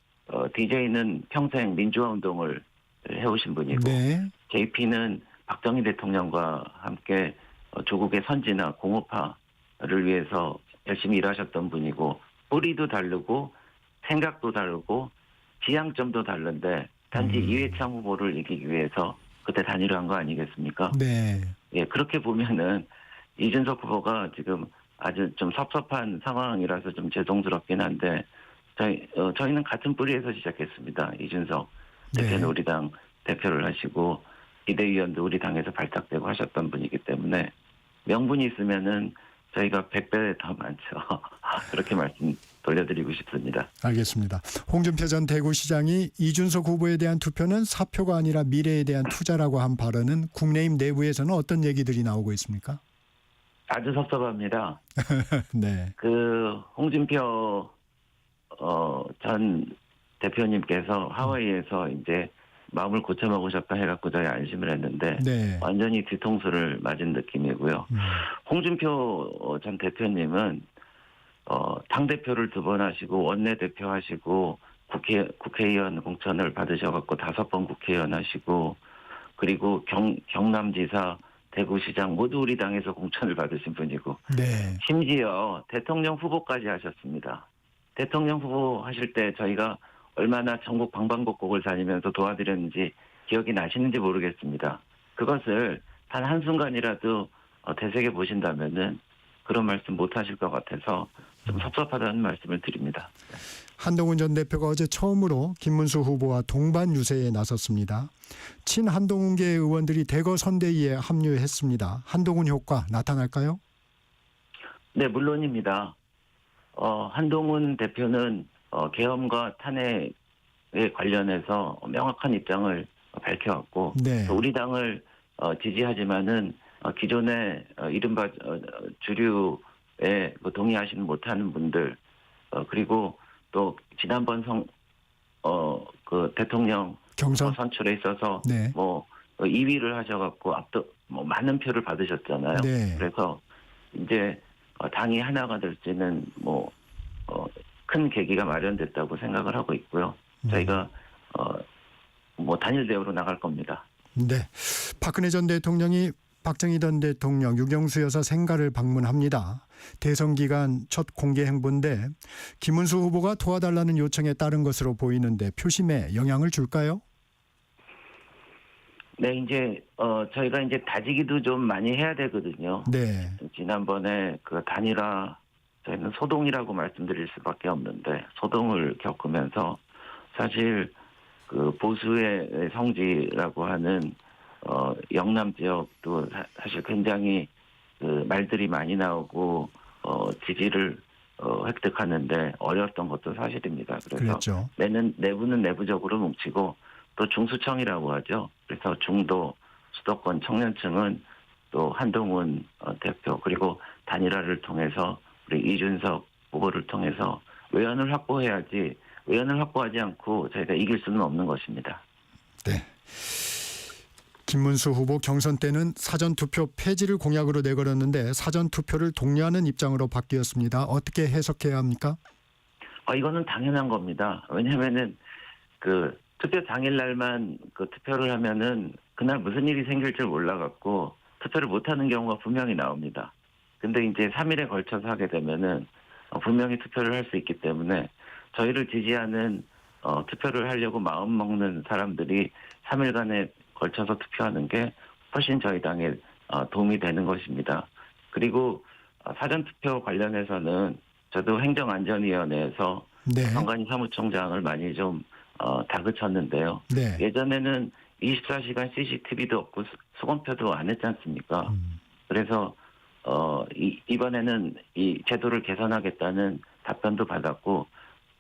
DJ는 평생 민주화 운동을 해오신 분이고 네. JP는 박정희 대통령과 함께 조국의 선진화 공업화를 위해서 열심히 일하셨던 분이고 뿌리도 다르고 생각도 다르고 지향점도 다른데 단지 이회창 후보를 이기기 위해서 그때 단일화한 거 아니겠습니까? 네. 예, 그렇게 보면은 이준석 후보가 지금 아주 좀 섭섭한 상황이라서 좀 죄송스럽긴 한데 저희는 같은 뿌리에서 시작했습니다. 이준석 대표는 네. 우리 당 대표를 하시고 비대위원도 우리 당에서 발탁되고 하셨던 분이기 때문에 명분이 있으면은 저희가 100배 더 많죠. 그렇게 말씀 돌려드리고 싶습니다. 알겠습니다. 홍준표 전 대구시장이 이준석 후보에 대한 투표는 사표가 아니라 미래에 대한 투자라고 한 발언은 국민의힘 내부에서는 어떤 얘기들이 나오고 있습니까? 아주 섭섭합니다. 네. 그 홍준표 전 대표님께서 하와이에서 이제 마음을 고쳐먹으셨다 해갖고 저희 안심을 했는데 네. 완전히 뒤통수를 맞은 느낌이고요. 홍준표 전 대표님은 당대표를 2번 하시고 원내대표 하시고 국회의원 공천을 받으셔갖고 5번 국회의원 하시고 그리고 경남지사 대구시장 모두 우리 당에서 공천을 받으신 분이고 네. 심지어 대통령 후보까지 하셨습니다. 대통령 후보 하실 때 저희가 얼마나 전국 방방곡곡을 다니면서 도와드렸는지 기억이 나시는지 모르겠습니다. 그것을 단 한순간이라도 되새겨 보신다면은 그런 말씀 못 하실 것 같아서 좀 섭섭하다는 말씀을 드립니다. 한동훈 전 대표가 어제 처음으로 김문수 후보와 동반 유세에 나섰습니다. 친한동훈계 의원들이 대거 선대위에 합류했습니다. 한동훈 효과 나타날까요? 네, 물론입니다. 한동훈 대표는 계엄과 탄핵에 관련해서 명확한 입장을 밝혀왔고 네. 또 우리 당을 지지하지만은 기존의 이른바 주류에 동의하시는 못하는 분들 그리고 또 지난번 그 대통령 경선. 선출에 있어서 네. 2위를 하셔갖고 많은 표를 받으셨잖아요. 네. 그래서 이제 당이 하나가 될지는 큰 계기가 마련됐다고 생각을 하고 있고요. 저희가 단일 대우로 나갈 겁니다. 네. 박근혜 전 대통령이 박정희 전 대통령, 유경수 여사 생가를 방문합니다. 대선 기간 첫 공개 행보인데 김문수 후보가 도와달라는 요청에 따른 것으로 보이는데 표심에 영향을 줄까요? 네, 이제 저희가 이제 다지기도 좀 많이 해야 되거든요. 네. 지난번에 그 단일화 저희는 소동이라고 말씀드릴 수밖에 없는데 소동을 겪으면서 사실 그 보수의 성지라고 하는 영남 지역도 사실 굉장히 그 말들이 많이 나오고 지지를 획득하는데 어려웠던 것도 사실입니다. 그래서 그렇죠. 내부는 내부적으로 뭉치고 또 중수청이라고 하죠. 그래서 중도 수도권 청년층은 또 한동훈 대표 그리고 단일화를 통해서 우리 이준석 후보를 통해서 외연을 확보해야지 외연을 확보하지 않고 저희가 이길 수는 없는 것입니다. 네. 김문수 후보 경선 때는 사전투표 폐지를 공약으로 내걸었는데 사전투표를 독려하는 입장으로 바뀌었습니다. 어떻게 해석해야 합니까? 이거는 당연한 겁니다. 왜냐하면은 그 투표 당일날만 그 투표를 하면은 그날 무슨 일이 생길 줄 몰라갖고 투표를 못하는 경우가 분명히 나옵니다. 근데 이제 3일에 걸쳐서 하게 되면은 분명히 투표를 할 수 있기 때문에 저희를 지지하는 투표를 하려고 마음 먹는 사람들이 3일간에 걸쳐서 투표하는 게 훨씬 저희 당에 도움이 되는 것입니다. 그리고 사전투표 관련해서는 저도 행정안전위원회에서 네. 선관위 사무총장을 많이 좀 다그쳤는데요. 네. 예전에는 24시간 CCTV도 없고 수검표도 안 했지 않습니까? 그래서 이번에는 이 제도를 개선하겠다는 답변도 받았고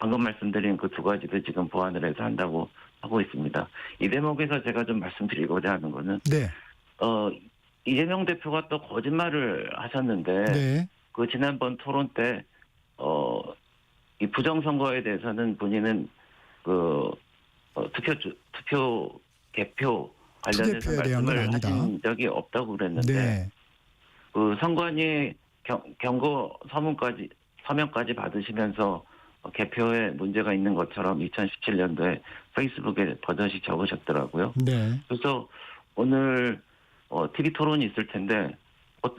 방금 말씀드린 그 2가지도 지금 보완을 해서 한다고 하고 있습니다. 이 대목에서 제가 좀 말씀드리고자 하는 거는 네. 이재명 대표가 또 거짓말을 하셨는데 네. 그 지난번 토론 때 이 부정선거에 대해서는 본인은 그 투표 개표 관련해서 투개표에 대한 건 말씀을 아니다. 하신 적이 없다고 그랬는데 네. 그 선관위 경고 서명까지 받으시면서 개표에 문제가 있는 것처럼 2017년도에 페이스북에 버젓이 적으셨더라고요. 네. 그래서 오늘 TV 토론이 있을 텐데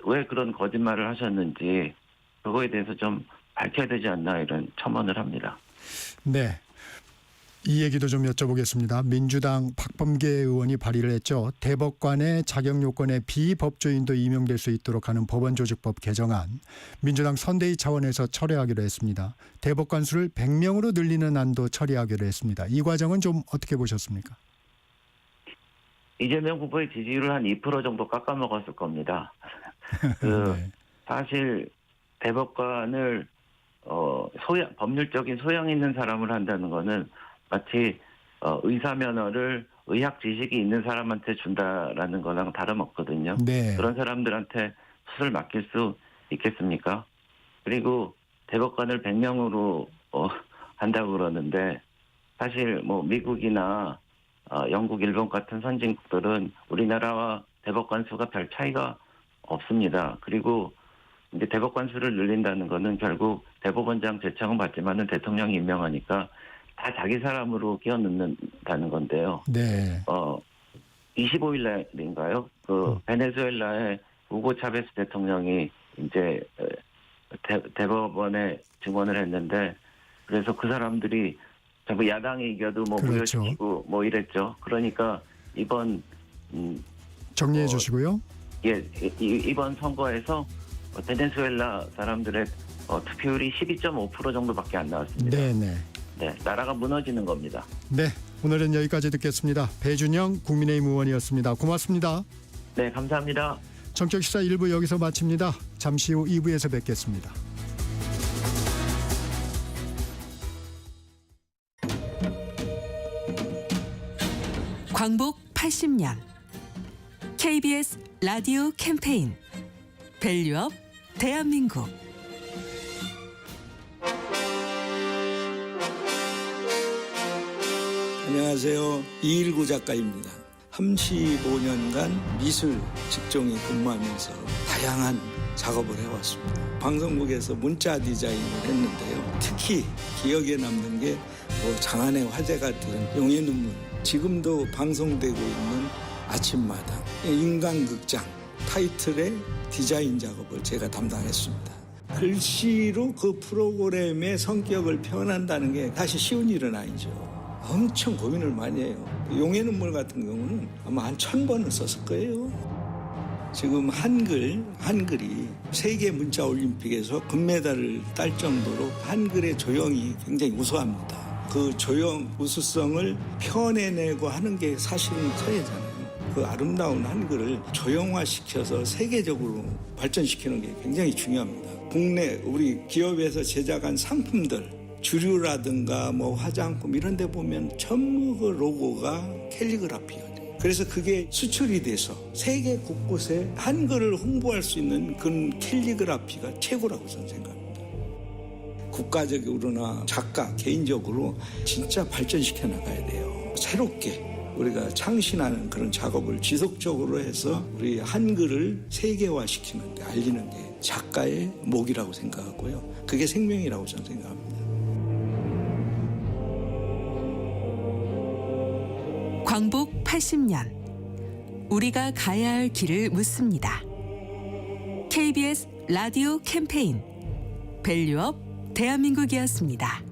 왜 그런 거짓말을 하셨는지 그거에 대해서 좀 밝혀야 되지 않나 이런 첨언을 합니다. 네. 이 얘기도 좀 여쭤보겠습니다. 민주당 박범계 의원이 발의를 했죠. 대법관의 자격 요건에 비법조인도 임용될 수 있도록 하는 법원조직법 개정안. 민주당 선대위 차원에서 철회하기로 했습니다. 대법관 수를 100명으로 늘리는 안도 처리하기로 했습니다. 이 과정은 좀 어떻게 보셨습니까? 이재명 후보의 지지율을 한 2% 정도 깎아먹었을 겁니다. 네. 사실 대법관을 법률적인 소양 있는 사람을 한다는 거는 마치 의사 면허를 의학 지식이 있는 사람한테 준다라는 거랑 다름없거든요. 네. 그런 사람들한테 수술 맡길 수 있겠습니까? 그리고 대법관을 100명으로 한다고 그러는데 사실 뭐 미국이나 영국, 일본 같은 선진국들은 우리나라와 대법관 수가 별 차이가 없습니다. 그리고 이제 대법관 수를 늘린다는 거는 결국 대법원장 제청은 받지만은 대통령이 임명하니까 다 자기 사람으로 끼워 넣는다는 건데요. 네. 25일 날인가요? 베네수엘라의 우고 차베스 대통령이 이제 대법원에 증언을 했는데 그래서 그 사람들이 전부 야당이 이겨도 뭐 그렇죠. 무효시키고 뭐 이랬죠. 그러니까 이번 정리해 주시고요. 이번 선거에서 베네수엘라 사람들의 투표율이 12.5% 정도밖에 안 나왔습니다. 네네. 네, 나라가 무너지는 겁니다. 네. 오늘은 여기까지 듣겠습니다. 배준영 국민의힘 의원이었습니다. 고맙습니다. 네, 감사합니다. 정격시사 1부 여기서 마칩니다. 잠시 후 2부에서 뵙겠습니다. 광복 80년 KBS 라디오 캠페인 밸류업 대한민국. 안녕하세요. 219 작가입니다. 35년간 미술 직종에 근무하면서 다양한 작업을 해왔습니다. 방송국에서 문자 디자인을 했는데요. 특히 기억에 남는 게 장안의 화제가 된 용의 눈물, 지금도 방송되고 있는 아침마당, 인간극장 타이틀의 디자인 작업을 제가 담당했습니다. 글씨로 그 프로그램의 성격을 표현한다는 게 사실 쉬운 일은 아니죠. 엄청 고민을 많이 해요. 용의 눈물 같은 경우는 아마 한 1000번은 썼을 거예요. 지금 한글이 세계 문자 올림픽에서 금메달을 딸 정도로 한글의 조형이 굉장히 우수합니다. 그 조형 우수성을 표현해내고 하는 게 사실은 서예잖아요. 그 아름다운 한글을 조형화시켜서 세계적으로 발전시키는 게 굉장히 중요합니다. 국내 우리 기업에서 제작한 상품들, 주류라든가 뭐 화장품 이런 데 보면 전부 그 로고가 캘리그라피가 돼요. 그래서 그게 수출이 돼서 세계 곳곳에 한글을 홍보할 수 있는 그런 캘리그라피가 최고라고 저는 생각합니다. 국가적으로나 작가 개인적으로 진짜 발전시켜 나가야 돼요. 새롭게 우리가 창신하는 그런 작업을 지속적으로 해서 우리 한글을 세계화시키는 데 알리는 게 작가의 몫이라고 생각하고요. 그게 생명이라고 저는 생각합니다. 광복 80년 우리가 가야 할 길을 묻습니다. KBS 라디오 캠페인 밸류업 대한민국이었습니다.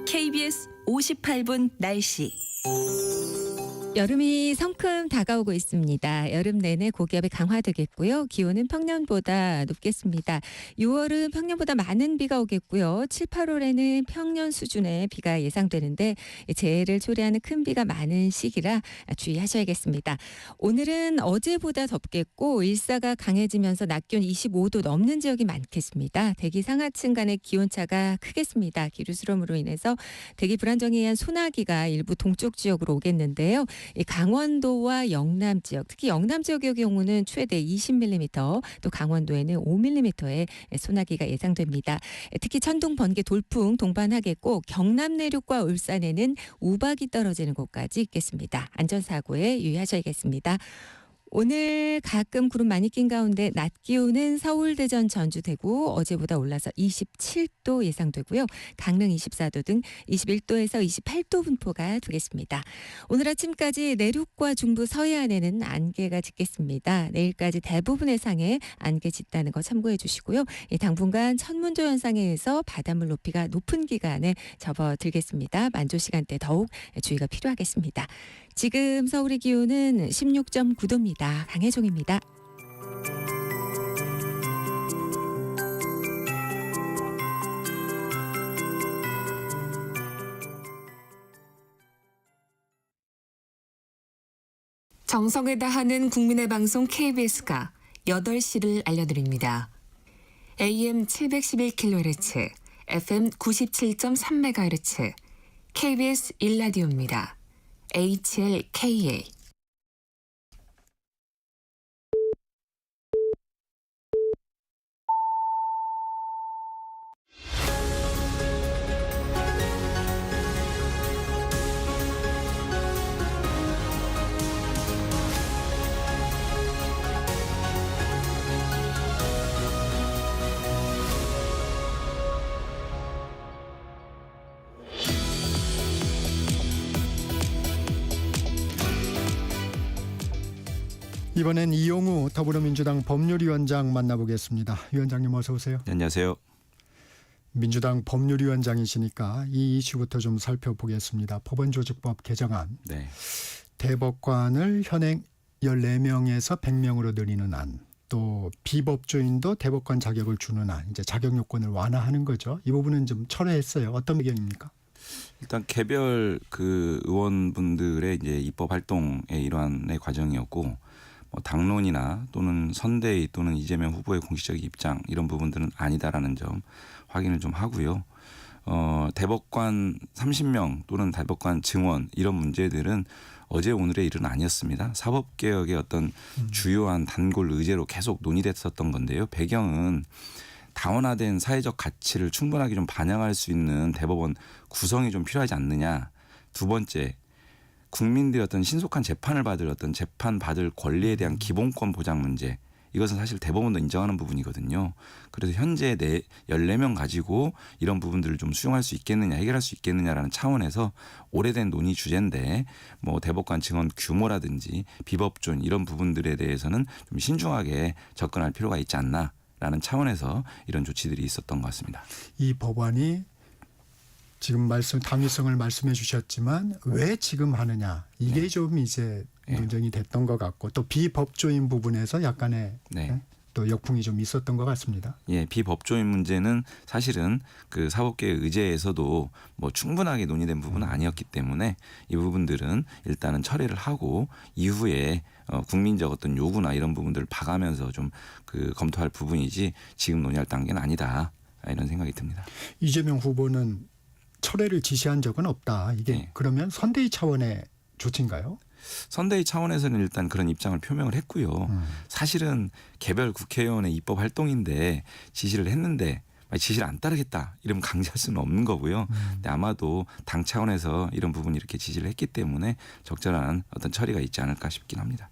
KBS 58분 날씨. 여름이 성큼 다가오고 있습니다. 여름 내내 고기압이 강화되겠고요. 기온은 평년보다 높겠습니다. 6월은 평년보다 많은 비가 오겠고요. 7, 8월에는 평년 수준의 비가 예상되는데 재해를 초래하는 큰 비가 많은 시기라 주의하셔야겠습니다. 오늘은 어제보다 덥겠고 일사가 강해지면서 낮 기온 25도 넘는 지역이 많겠습니다. 대기 상하층 간의 기온차가 크겠습니다. 기류스름으로 인해서 대기 불안정에 의한 소나기가 일부 동쪽 지역으로 오겠는데요. 강원도와 영남 지역, 특히 영남 지역의 경우는 최대 20mm, 또 강원도에는 5mm의 소나기가 예상됩니다. 특히 천둥, 번개, 돌풍 동반하겠고 경남 내륙과 울산에는 우박이 떨어지는 곳까지 있겠습니다. 안전사고에 유의하셔야겠습니다. 오늘 가끔 구름 많이 낀 가운데 낮 기온은 서울, 대전, 전주, 대구 어제보다 올라서 27도 예상되고요. 강릉 24도 등 21도에서 28도 분포가 되겠습니다. 오늘 아침까지 내륙과 중부 서해안에는 안개가 짙겠습니다. 내일까지 대부분의 상에 안개 짙다는 거 참고해 주시고요. 당분간 천문조 현상에 의해서 바닷물 높이가 높은 기간에 접어들겠습니다. 만조 시간대 더욱 주의가 필요하겠습니다. 지금 서울의 기온은 16.9도입니다. 강혜종입니다. 정성을 다하는 국민의 방송 KBS가 8시를 알려드립니다. AM 711kHz, FM 97.3MHz, KBS 1라디오입니다. HLKA. 이번엔 이용우 더불어민주당 법률위원장 만나보겠습니다. 위원장님 어서 오세요. 네, 안녕하세요. 민주당 법률위원장이시니까 이 이슈부터 좀 살펴보겠습니다. 법원조직법 개정안. 네. 대법관을 현행 14명에서 100명으로 늘리는 안. 또 비법조인도 대법관 자격을 주는 안. 이제 자격 요건을 완화하는 거죠. 이 부분은 좀 철회했어요. 어떤 의견입니까? 일단 개별 그 의원분들의 이제 입법 활동의 일환의 과정이었고 당론이나 또는 선대위 또는 이재명 후보의 공식적인 입장 이런 부분들은 아니다라는 점 확인을 좀 하고요. 대법관 30명 또는 대법관 증원 이런 문제들은 어제 오늘의 일은 아니었습니다. 사법개혁의 어떤 주요한 단골 의제로 계속 논의됐었던 건데요. 배경은 다원화된 사회적 가치를 충분하게 좀 반영할 수 있는 대법원 구성이 좀 필요하지 않느냐. 두 번째, 국민들이 어떤 신속한 재판을 받을 어떤 재판 받을 권리에 대한 기본권 보장 문제. 이것은 사실 대법원도 인정하는 부분이거든요. 그래서 현재 14명 가지고 이런 부분들을 좀 수용할 수 있겠느냐, 해결할 수 있겠느냐라는 차원에서 오래된 논의 주제인데 뭐 대법관 증언 규모라든지 비법존 이런 부분들에 대해서는 좀 신중하게 접근할 필요가 있지 않나라는 차원에서 이런 조치들이 있었던 것 같습니다. 이 법안이 지금 당위성을 말씀해 주셨지만 왜 지금 하느냐 이게 네. 좀 이제 네. 논쟁이 됐던 것 같고 또 비법조인 부분에서 약간의 네. 또 역풍이 좀 있었던 것 같습니다. 예, 비법조인 문제는 사실은 그 사법개혁 의제에서도 뭐 충분하게 논의된 부분은 아니었기 때문에 이 부분들은 일단은 철회를 하고 이후에 국민적 어떤 요구나 이런 부분들을 봐가면서 좀 그 검토할 부분이지 지금 논의할 단계는 아니다 이런 생각이 듭니다. 이재명 후보는 철회를 지시한 적은 없다. 이게 네. 그러면 선대위 차원의 조치인가요? 선대위 차원에서는 일단 그런 입장을 표명을 했고요. 사실은 개별 국회의원의 입법 활동인데 지시를 했는데 지시를 안 따르겠다 이러면 강제할 수는 없는 거고요. 근데 아마도 당 차원에서 이런 부분 이렇게 지시를 했기 때문에 적절한 어떤 처리가 있지 않을까 싶긴 합니다.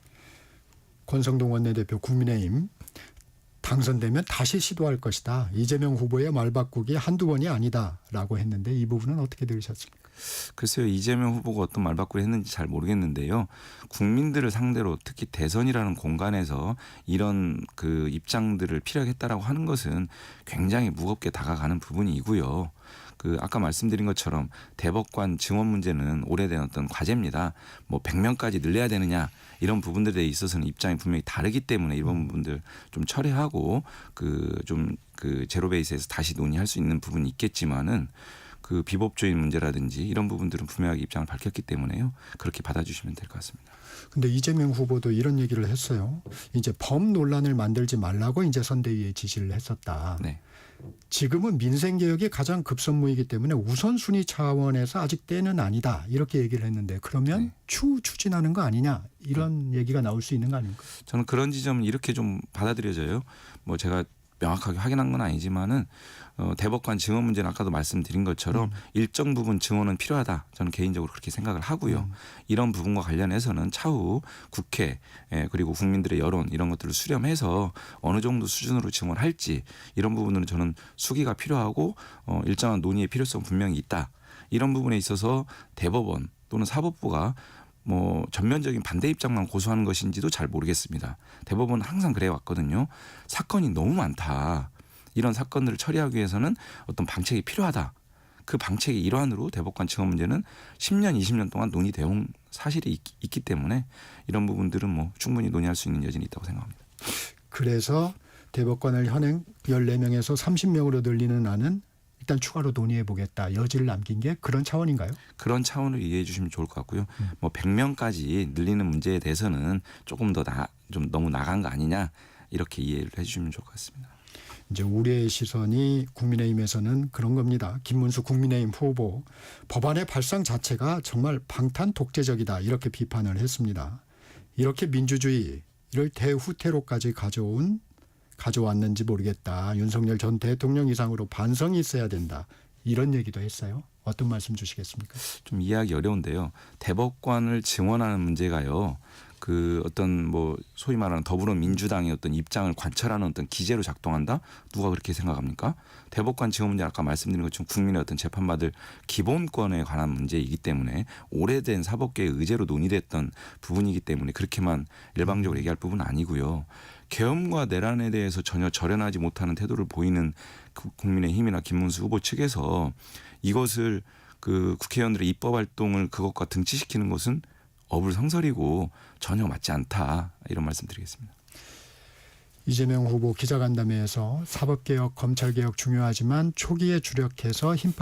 권성동 원내대표 국민의힘 당선되면 다시 시도할 것이다. 이재명 후보의 말 바꾸기 한두 번이 아니다라고 했는데 이 부분은 어떻게 들으셨습니까? 글쎄요. 이재명 후보가 어떤 말바꾸를 했는지 잘 모르겠는데요. 국민들을 상대로 특히 대선이라는 공간에서 이런 그 입장들을 피력했다라고 하는 것은 굉장히 무겁게 다가가는 부분이고요. 그 아까 말씀드린 것처럼 대법관 증언 문제는 오래된 어떤 과제입니다. 뭐 100명까지 늘려야 되느냐 이런 부분들에 있어서는 입장이 분명히 다르기 때문에 이런 부분들 좀 철회하고 그 제로 베이스에서 다시 논의할 수 있는 부분이 있겠지만은 그 비법조인 문제라든지 이런 부분들은 분명하게 입장을 밝혔기 때문에요. 그렇게 받아주시면 될 것 같습니다. 근데 이재명 후보도 이런 얘기를 했어요. 이제 법 논란을 만들지 말라고 이제 선대위에 지시를 했었다. 네. 지금은 민생개혁이 가장 급선무이기 때문에 우선순위 차원에서 아직 때는 아니다. 이렇게 얘기를 했는데 그러면 네. 추진하는 거 아니냐. 이런 얘기가 나올 수 있는 거 아닙니까? 저는 그런 지점은 이렇게 좀 받아들여져요. 뭐 제가 명확하게 확인한 건 아니지만은 대법관 증언 문제는 아까도 말씀드린 것처럼 일정 부분 증언은 필요하다. 저는 개인적으로 그렇게 생각을 하고요. 이런 부분과 관련해서는 차후 국회 그리고 국민들의 여론 이런 것들을 수렴해서 어느 정도 수준으로 증언할지 이런 부분은 저는 수기가 필요하고 일정한 논의의 필요성 분명히 있다. 이런 부분에 있어서 대법원 또는 사법부가 뭐 전면적인 반대 입장만 고수하는 것인지도 잘 모르겠습니다. 대법원은 항상 그래 왔거든요. 사건이 너무 많다. 이런 사건들을 처리하기 위해서는 어떤 방책이 필요하다. 그 방책의 일환으로 대법관 증언 문제는 10년, 20년 동안 논의되온 사실이 있기 때문에 이런 부분들은 뭐 충분히 논의할 수 있는 여지는 있다고 생각합니다. 그래서 대법관을 현행 14명에서 30명으로 늘리는 안은 일단 추가로 논의해 보겠다. 여지를 남긴 게 그런 차원인가요? 그런 차원을 이해해 주시면 좋을 것 같고요. 뭐 100명까지 늘리는 문제에 대해서는 조금 더 좀 너무 나간 거 아니냐 이렇게 이해를 해 주시면 좋을 것 같습니다. 이제 우려의 시선이 국민의힘에서는 그런 겁니다. 김문수 국민의힘 후보 법안의 발상 자체가 정말 방탄 독재적이다 이렇게 비판을 했습니다. 이렇게 민주주의를 대후퇴로까지 가져왔는지 모르겠다. 윤석열 전 대통령 이상으로 반성이 있어야 된다. 이런 얘기도 했어요. 어떤 말씀 주시겠습니까? 좀 이해하기 어려운데요. 대법관을 증언하는 문제가요. 그 어떤 뭐 소위 말하는 더불어민주당의 어떤 입장을 관철하는 어떤 기제로 작동한다? 누가 그렇게 생각합니까? 대법관 증언 문제 아까 말씀드린 것처럼 국민의 어떤 재판받을 기본권에 관한 문제이기 때문에 오래된 사법계의 의제로 논의됐던 부분이기 때문에 그렇게만 일방적으로 얘기할 부분은 아니고요. 계엄과 내란에 대해서 전혀 절연하지 못하는 태도를 보이는 국민의힘이나 김문수 후보 측에서 이것을 그 국회의원들의 입법 활동을 그것과 등치시키는 것은 어불성설이고 전혀 맞지 않다 이런 말씀드리겠습니다. 이재명 후보 기자간담회에서 사법개혁, 검찰개혁 중요하지만 초기에 주력해서 힘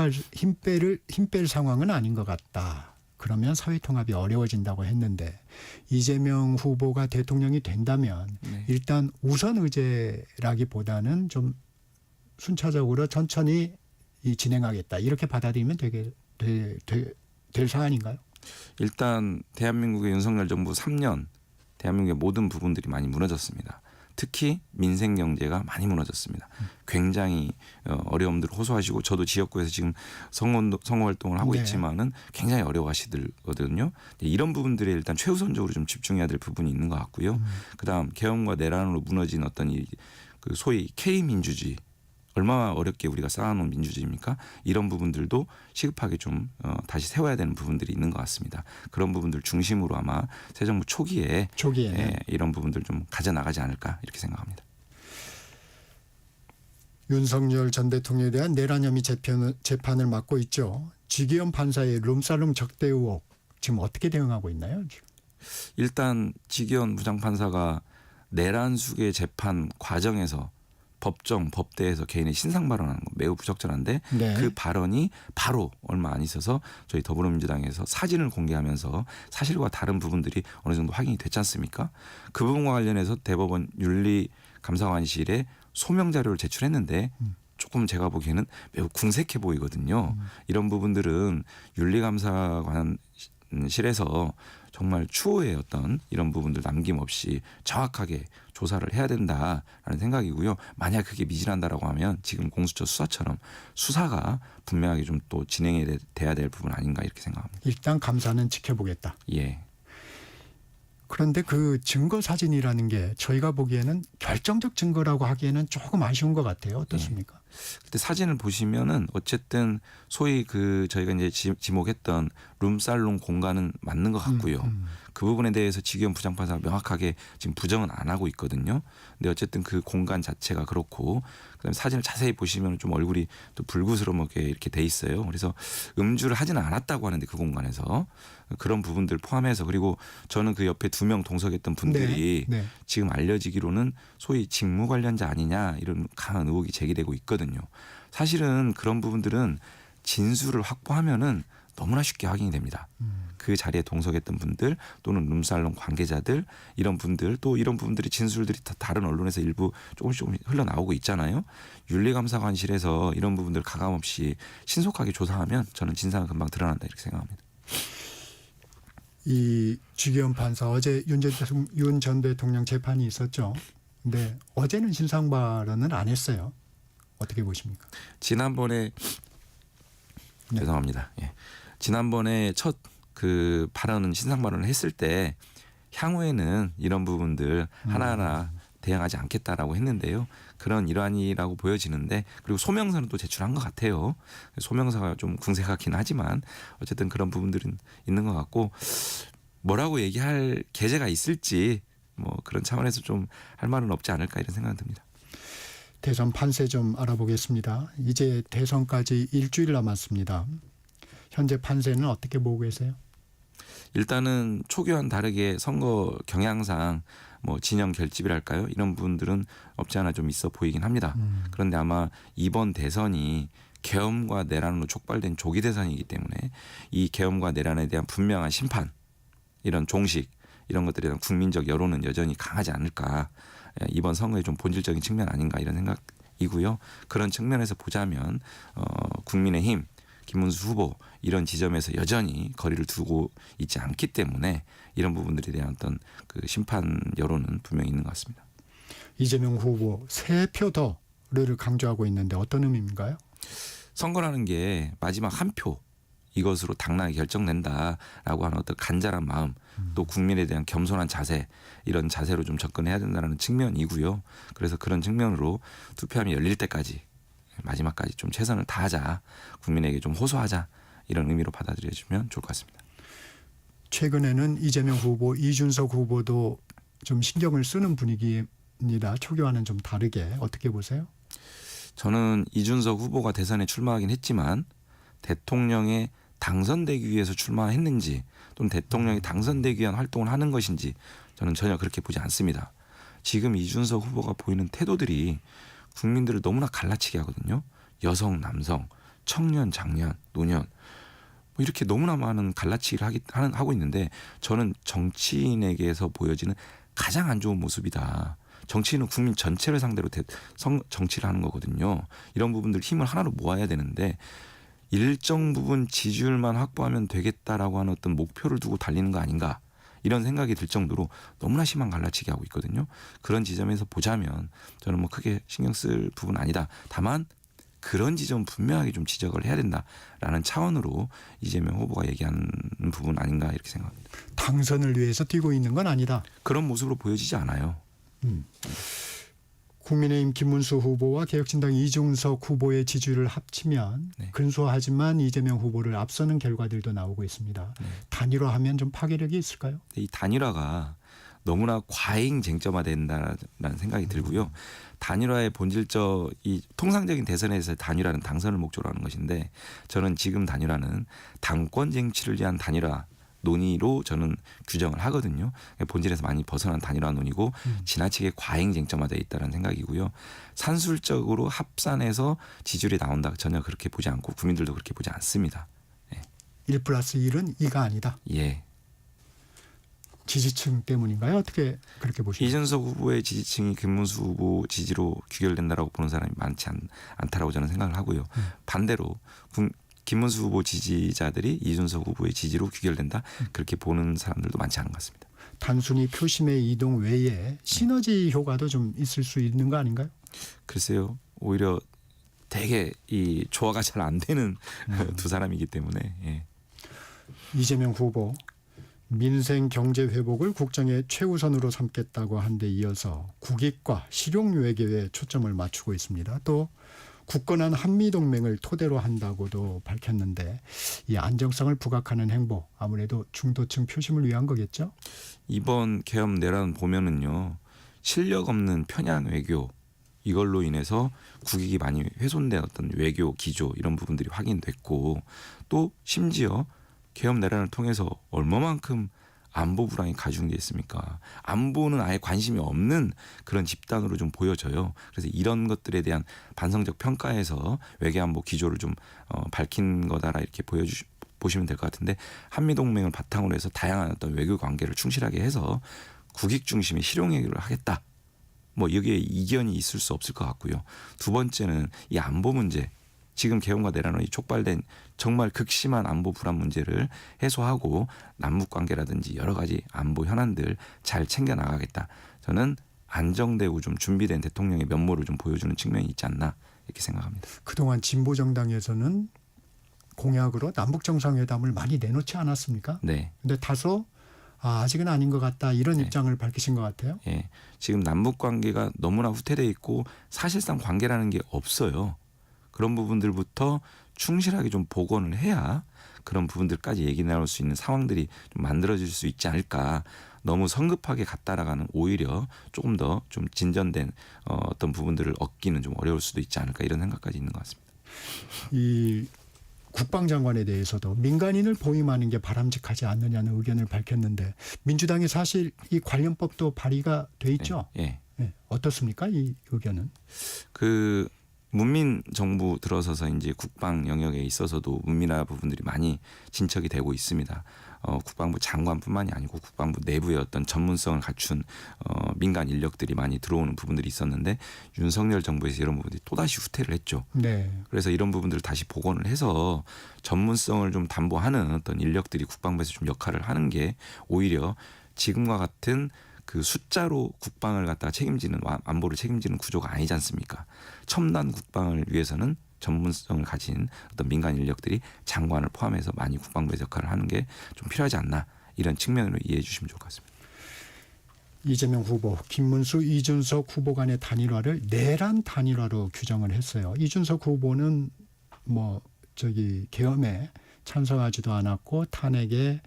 뺄 상황은 아닌 것 같다. 그러면 사회통합이 어려워진다고 했는데 이재명 후보가 대통령이 된다면 네. 일단 우선 의제라기보다는 좀 순차적으로 천천히 진행하겠다. 이렇게 받아들이면 될 사안인가요? 일단 대한민국의 윤석열 정부 3년 대한민국의 모든 부분들이 많이 무너졌습니다. 특히 민생 경제가 많이 무너졌습니다. 굉장히 어려움들을 호소하시고 저도 지역구에서 지금 선거 활동을 하고 네. 있지만은 굉장히 어려워하시거든요. 이런 부분들에 일단 최우선적으로 좀 집중해야 될 부분이 있는 것 같고요. 그다음 계엄과 내란으로 무너진 어떤 그 소위 K민주주의 얼마나 어렵게 우리가 쌓아놓은 민주주의입니까? 이런 부분들도 시급하게 좀 다시 세워야 되는 부분들이 있는 것 같습니다. 그런 부분들 중심으로 아마 새 정부 초기에 이런 부분들 좀 가져나가지 않을까 이렇게 생각합니다. 윤석열 전 대통령에 대한 내란 혐의 재판을 맡고 있죠. 지기현 판사의 룸살롱 적대 의혹 지금 어떻게 대응하고 있나요? 일단 지기현 부장판사가 내란 수계 재판 과정에서 법대에서 개인의 신상 발언하는 거 매우 부적절한데 네. 그 발언이 바로 얼마 안 있어서 저희 더불어민주당에서 사진을 공개하면서 사실과 다른 부분들이 어느 정도 확인이 됐지 않습니까? 그 부분과 관련해서 대법원 윤리감사관실에 소명 자료를 제출했는데 조금 제가 보기에는 매우 궁색해 보이거든요. 이런 부분들은 윤리감사관실에서 정말 추후에 어떤 이런 부분들 남김없이 정확하게 조사를 해야 된다라는 생각이고요. 만약 그게 미진한다라고 하면 지금 공수처 수사처럼 수사가 분명하게 좀 또 진행이 돼야 될 부분 아닌가 이렇게 생각합니다. 일단 감사는 지켜보겠다. 예. 그런데 그 증거 사진이라는 게 저희가 보기에는 결정적 증거라고 하기에는 조금 아쉬운 것 같아요. 어떻습니까? 그때 사진을 보시면은 어쨌든 소위 그 저희가 이제 지목했던 룸살롱 공간은 맞는 것 같고요. 그 부분에 대해서 지기현 부장판사가 명확하게 지금 부정은 안 하고 있거든요. 근데 어쨌든 그 공간 자체가 그렇고 그다음에 사진을 자세히 보시면 좀 얼굴이 또 불구스럽게 이렇게 돼 있어요. 그래서 음주를 하지는 않았다고 하는데 그 공간에서 그런 부분들 포함해서 그리고 저는 그 옆에 2명 동석했던 분들이 네. 지금 알려지기로는 소위 직무 관련자 아니냐 이런 강한 의혹이 제기되고 있거든요. 사실은 그런 부분들은 진술을 확보하면은 너무나 쉽게 확인이 됩니다. 그 자리에 동석했던 분들 또는 룸살롱 관계자들 이런 분들 또 이런 부분들이 진술들이 다 다른 언론에서 일부 조금씩 흘러나오고 있잖아요. 윤리감사관실에서 이런 부분들 가감없이 신속하게 조사하면 저는 진상은 금방 드러난다 이렇게 생각합니다. 이 지기현 판사 어제 윤 전 대통령 재판이 있었죠. 근데 어제는 신상 발언은 안 했어요. 어떻게 보십니까? 지난번에 죄송합니다. 예. 지난번에 첫 그 발언은 신상 발언을 했을 때 향후에는 이런 부분들 하나하나 대응하지 않겠다라고 했는데요. 그런 일환이라고 보여지는데 그리고 소명서는 또 제출한 것 같아요. 소명서가 좀 궁색하긴 하지만 어쨌든 그런 부분들은 있는 것 같고 뭐라고 얘기할 계제가 있을지 뭐 그런 차원에서 좀 할 말은 없지 않을까 이런 생각이 듭니다. 대선 판세 좀 알아보겠습니다. 이제 대선까지 일주일 남았습니다. 현재 판세는 어떻게 보고 계세요? 일단은 초기와는 다르게 선거 경향상 뭐 진영 결집이랄까요? 이런 부분들은 없지 않아 좀 있어 보이긴 합니다. 그런데 아마 이번 대선이 계엄과 내란으로 촉발된 조기 대선이기 때문에 이 계엄과 내란에 대한 분명한 심판, 이런 종식, 이런 것들에 대한 국민적 여론은 여전히 강하지 않을까. 이번 선거의 좀 본질적인 측면 아닌가 이런 생각이고요. 그런 측면에서 보자면 국민의힘 김문수 후보 이런 지점에서 여전히 거리를 두고 있지 않기 때문에 이런 부분들에 대한 어떤 그 심판 여론은 분명히 있는 것 같습니다. 이재명 후보 3표 더를 강조하고 있는데 어떤 의미인가요? 선거라는 게 마지막 한 표 이것으로 당락이 결정된다라고 하는 어떤 간절한 마음, 또 국민에 대한 겸손한 자세, 이런 자세로 좀 접근해야 된다는 측면이고요. 그래서 그런 측면으로 투표함이 열릴 때까지 마지막까지 좀 최선을 다하자, 국민에게 좀 호소하자, 이런 의미로 받아들여주면 좋을 것 같습니다. 최근에는 이재명 후보, 이준석 후보도 좀 신경을 쓰는 분위기입니다. 초기와는 좀 다르게 어떻게 보세요? 저는 이준석 후보가 대선에 출마하긴 했지만 대통령에 당선되기 위해서 출마했는지 또는 대통령이 당선되기 위한 활동을 하는 것인지 저는 전혀 그렇게 보지 않습니다. 지금 이준석 후보가 보이는 태도들이 국민들을 너무나 갈라치게 하거든요. 여성, 남성, 청년, 장년, 노년 뭐 이렇게 너무나 많은 갈라치기를 하고 있는데 저는 정치인에게서 보여지는 가장 안 좋은 모습이다. 정치인은 국민 전체를 상대로 정치를 하는 거거든요. 이런 부분들 힘을 하나로 모아야 되는데 일정 부분 지지율만 확보하면 되겠다라고 하는 어떤 목표를 두고 달리는 거 아닌가 이런 생각이 들 정도로 너무나 심한 갈라치기 하고 있거든요. 그런 지점에서 보자면 저는 뭐 크게 신경 쓸 부분 아니다. 다만 그런 지점 분명하게 좀 지적을 해야 된다라는 차원으로 이재명 후보가 얘기하는 부분 아닌가 이렇게 생각합니다. 당선을 위해서 뛰고 있는 건 아니다. 그런 모습으로 보여지지 않아요. 국민의힘 김문수 후보와 개혁신당 이준석 후보의 지지율을 합치면 네. 근소하지만 이재명 후보를 앞서는 결과들도 나오고 있습니다. 네. 단일화하면 좀 파괴력이 있을까요? 이 단일화가 너무나 과잉 쟁점화된다라는 생각이 들고요. 단일화의 본질적 이 통상적인 대선에서 단일화는 당선을 목적으로 하는 것인데 저는 지금 단일화는 당권 쟁취를 위한 단일화 논의로 저는 규정을 하거든요. 본질에서 많이 벗어난 단일화 논의고 지나치게 과잉 쟁점화되어 있다는 생각이고요. 산술적으로 합산해서 지지율이 나온다 전혀 그렇게 보지 않고 국민들도 그렇게 보지 않습니다. 1+1은 2가 아니다. 예. 지지층 때문인가요? 어떻게 그렇게 보십니까? 이준석 후보의 지지층이 김문수 후보 지지로 귀결된다라고 보는 사람이 많지 않다라고 저는 생각을 하고요. 반대로 김문수 후보 지지자들이 이준석 후보의 지지로 귀결된다 그렇게 보는 사람들도 많지 않은 것 같습니다. 단순히 표심의 이동 외에 시너지 효과도 좀 있을 수 있는 거 아닌가요? 글쎄요. 오히려 되게 이 조화가 잘 안 되는 두 사람이기 때문에 예. 이재명 후보 민생 경제 회복을 국정의 최우선으로 삼겠다고 한 데 이어서 국익과 실용 외교에 초점을 맞추고 있습니다. 또 굳건한 한미동맹을 토대로 한다고도 밝혔는데 이 안정성을 부각하는 행보 아무래도 중도층 표심을 위한 거겠죠? 이번 계엄 내란 보면은요. 실력 없는 편향 외교 이걸로 인해서 국익이 많이 훼손된 어떤 외교 기조 이런 부분들이 확인됐고 또 심지어 계엄 내란을 통해서 얼마만큼 안보 불안이 가중이 돼 있습니까? 안보는 아예 관심이 없는 그런 집단으로 좀 보여져요. 그래서 이런 것들에 대한 반성적 평가에서 외교안보 기조를 좀 밝힌 거다라 이렇게 보시면 될 것 같은데 한미동맹을 바탕으로 해서 다양한 어떤 외교 관계를 충실하게 해서 국익 중심의 실용 외교를 하겠다. 뭐 여기에 이견이 있을 수 없을 것 같고요. 두 번째는 이 안보 문제. 지금 계엄과 내란으로 촉발된 정말 극심한 안보 불안 문제를 해소하고 남북 관계라든지 여러 가지 안보 현안들 잘 챙겨 나가겠다. 저는 안정되고 좀 준비된 대통령의 면모를 좀 보여주는 측면이 있지 않나 이렇게 생각합니다. 그동안 진보 정당에서는 공약으로 남북 정상회담을 많이 내놓지 않았습니까? 네. 근데 다소 아직은 아닌 것 같다 이런 네. 입장을 밝히신 것 같아요. 예. 지금 남북 관계가 너무나 후퇴돼 있고 사실상 관계라는 게 없어요. 그런 부분들부터 충실하게 좀 복원을 해야 그런 부분들까지 얘기 나눌 수 있는 상황들이 좀 만들어질 수 있지 않을까. 너무 성급하게 갔 따라가는 오히려 조금 더 좀 진전된 어떤 부분들을 얻기는 좀 어려울 수도 있지 않을까 이런 생각까지 있는 것 같습니다. 이 국방장관에 대해서도 민간인을 보임하는 게 바람직하지 않느냐는 의견을 밝혔는데 민주당이 사실 이 관련법도 발의가 돼 있죠. 예. 네. 어떻습니까? 이 의견은? 문민 정부 들어서서 이제 국방 영역에 있어서도 문민화 부분들이 많이 진척이 되고 있습니다. 국방부 장관뿐만이 아니고 국방부 내부의 어떤 전문성을 갖춘 민간 인력들이 많이 들어오는 부분들이 있었는데 윤석열 정부에서 이런 부분들이 또다시 후퇴를 했죠. 네. 그래서 이런 부분들을 다시 복원을 해서 전문성을 좀 담보하는 어떤 인력들이 국방부에서 좀 역할을 하는 게 오히려 지금과 같은 그 숫자로 국방을 갖다가 책임지는 안보를 책임지는 구조가 아니지 않습니까? 첨단 국방을 위해서는 전문성을 가진 어떤 민간 인력들이 장관을 포함해서 많이 국방부의 역할을 하는 게 좀 필요하지 않나 이런 측면으로 이해해 주시면 좋을 것 같습니다. 이재명 후보, 김문수, 이준석 후보 간의 단일화를 내란 단일화로 규정을 했어요. 이준석 후보는 계엄에 찬성하지도 않았고 탄핵에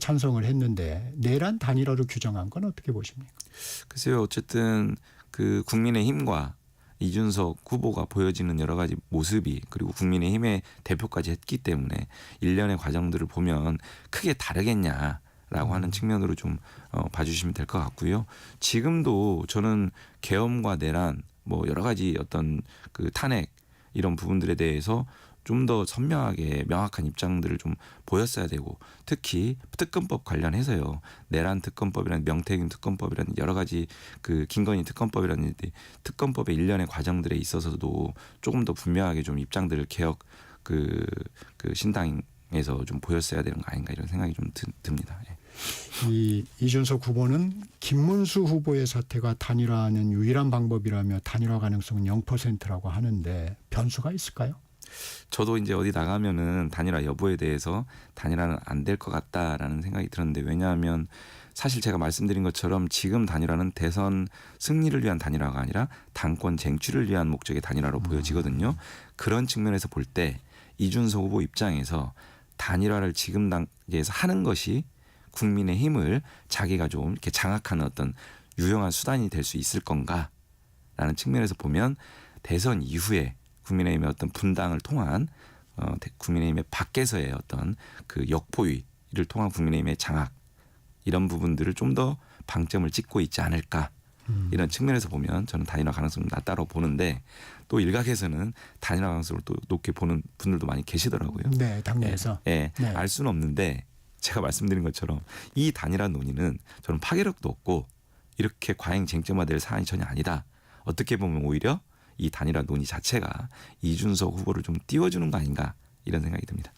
찬성을 했는데 내란 단일화로 규정한 건 어떻게 보십니까? 글쎄요. 어쨌든 그 국민의힘과 이준석 후보가 보여지는 여러 가지 모습이 그리고 국민의힘의 대표까지 했기 때문에 일련의 과정들을 보면 크게 다르겠냐라고 하는 측면으로 좀 봐주시면 될 것 같고요. 지금도 저는 계엄과 내란 여러 가지 어떤 그 탄핵 이런 부분들에 대해서 좀 더 선명하게 명확한 입장들을 좀 보였어야 되고 특히 특검법 관련해서요. 내란 특검법이라는 명태균 특검법이라는 여러 가지 그 김건희 특검법이라는 특검법의 일련의 과정들에 있어서도 조금 더 분명하게 좀 입장들을 개혁 그 신당에서 좀 보였어야 되는 거 아닌가 이런 생각이 좀 듭니다. 예. 이준석 후보는 김문수 후보의 사태가 단일화하는 유일한 방법이라며 단일화 가능성은 0%라고 하는데 변수가 있을까요? 저도 이제 어디 나가면은 단일화 여부에 대해서 단일화는 안 될 것 같다라는 생각이 들었는데 왜냐하면 사실 제가 말씀드린 것처럼 지금 단일화는 대선 승리를 위한 단일화가 아니라 당권 쟁취를 위한 목적의 단일화로 보여지거든요. 그런 측면에서 볼 때 이준석 후보 입장에서 단일화를 지금 단계에서 하는 것이 국민의힘을 자기가 좀 이렇게 장악하는 어떤 유용한 수단이 될 수 있을 건가라는 측면에서 보면 대선 이후에 국민의힘의 어떤 분당을 통한 국민의힘의 밖에서의 어떤 그 역포위를 통한 국민의힘의 장악 이런 부분들을 좀 더 방점을 찍고 있지 않을까 이런 측면에서 보면 저는 단일화 가능성이 낮다고 보는데 또 일각에서는 단일화 가능성을 또 높게 보는 분들도 많이 계시더라고요. 네, 당내에서. 네. 네. 알 수는 없는데 제가 말씀드린 것처럼 이 단일화 논의는 저는 파괴력도 없고 이렇게 과잉 쟁점화될 사안이 전혀 아니다. 어떻게 보면 오히려 이 단일화 논의 자체가 이준석 후보를 좀 띄워주는 거 아닌가 이런 생각이 듭니다.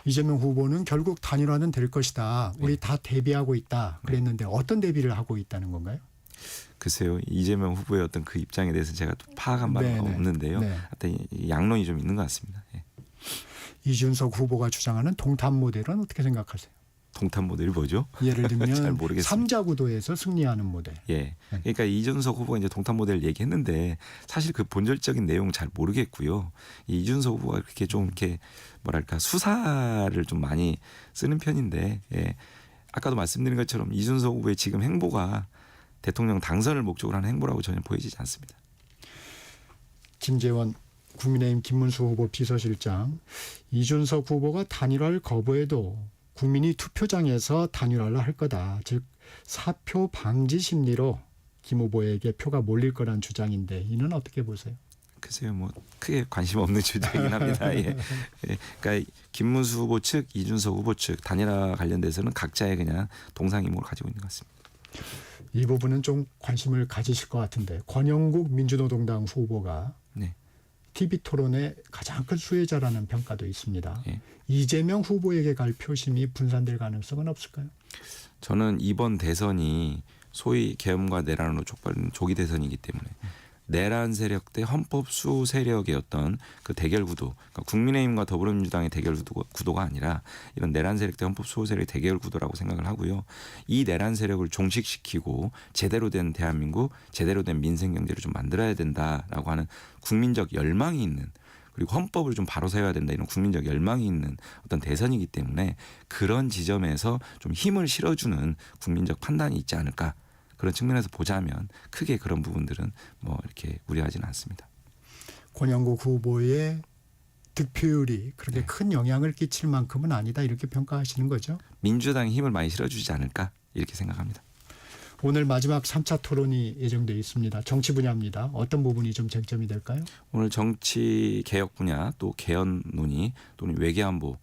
이재명 후보는 결국 단일화는 될 것이다. 우리 다 대비하고 있다. 그랬는데 어떤 대비를 하고 있다는 건가요? 글쎄요. 이재명 후보의 어떤 그 입장에 대해서 제가 또 파악한 바가 없는데요. 네. 하여튼 양론이 좀 있는 것 같습니다. 예. 이준석 후보가 주장하는 동탄 모델은 어떻게 생각하세요? 동탄 모델이 뭐죠? 예를 들면 잘 모르겠습니다. 3자 구도에서 승리하는 모델. 예. 그러니까 이준석 후보가 이제 동탄 모델 얘기했는데 사실 그 본질적인 내용 잘 모르겠고요. 이준석 후보가 그렇게 좀 이렇게 뭐랄까 수사를 좀 많이 쓰는 편인데 아까도 말씀드린 것처럼 이준석 후보의 지금 행보가 대통령 당선을 목적으로 하는 행보라고 전혀 보이지 않습니다. 김재원 국민의힘 김문수 후보 비서실장 이준석 후보가 단일화를 거부해도 국민이 투표장에서 단일화를 할 거다. 즉 사표 방지 심리로 김 후보에게 표가 몰릴 거란 주장인데 이는 어떻게 보세요? 글쎄요, 크게 관심 없는 주제이긴 합니다. 예. 그러니까 김문수 후보 측, 이준석 후보 측 단일화 관련돼서는 각자의 그냥 동상이몽을 가지고 있는 것 같습니다. 이 부분은 좀 관심을 가지실 것 같은데 권영국 민주노동당 후보가 네. TV토론의 가장 큰 수혜자라는 평가도 있습니다. 예. 이재명 후보에게 갈 표심이 분산될 가능성은 없을까요? 저는 이번 대선이 소위 계엄과 내란으로 촉발된 조기 대선이기 때문에 내란 세력 대 헌법 수호 세력의 어떤 그 대결 구도, 그러니까 국민의힘과 더불어민주당의 대결 구도가 아니라 이런 내란 세력 대 헌법 수호 세력의 대결 구도라고 생각을 하고요. 이 내란 세력을 종식시키고 제대로 된 대한민국, 제대로 된 민생 경제를 좀 만들어야 된다라고 하는 국민적 열망이 있는 그리고 헌법을 좀 바로 세워야 된다 이런 국민적 열망이 있는 어떤 대선이기 때문에 그런 지점에서 좀 힘을 실어주는 국민적 판단이 있지 않을까. 그런 측면에서 보자면 크게 그런 부분들은 이렇게 우려하지는 않습니다. 권영국 후보의 득표율이 그렇게 네. 큰 영향을 끼칠 만큼은 아니다 이렇게 평가하시는 거죠? 민주당이 힘을 많이 실어주지 않을까 이렇게 생각합니다. 오늘 마지막 3차 토론이 예정되어 있습니다. 정치 분야입니다. 어떤 부분이 좀 쟁점이 될까요? 오늘 정치 개혁 분야 또 개헌 논의 또는 외교안보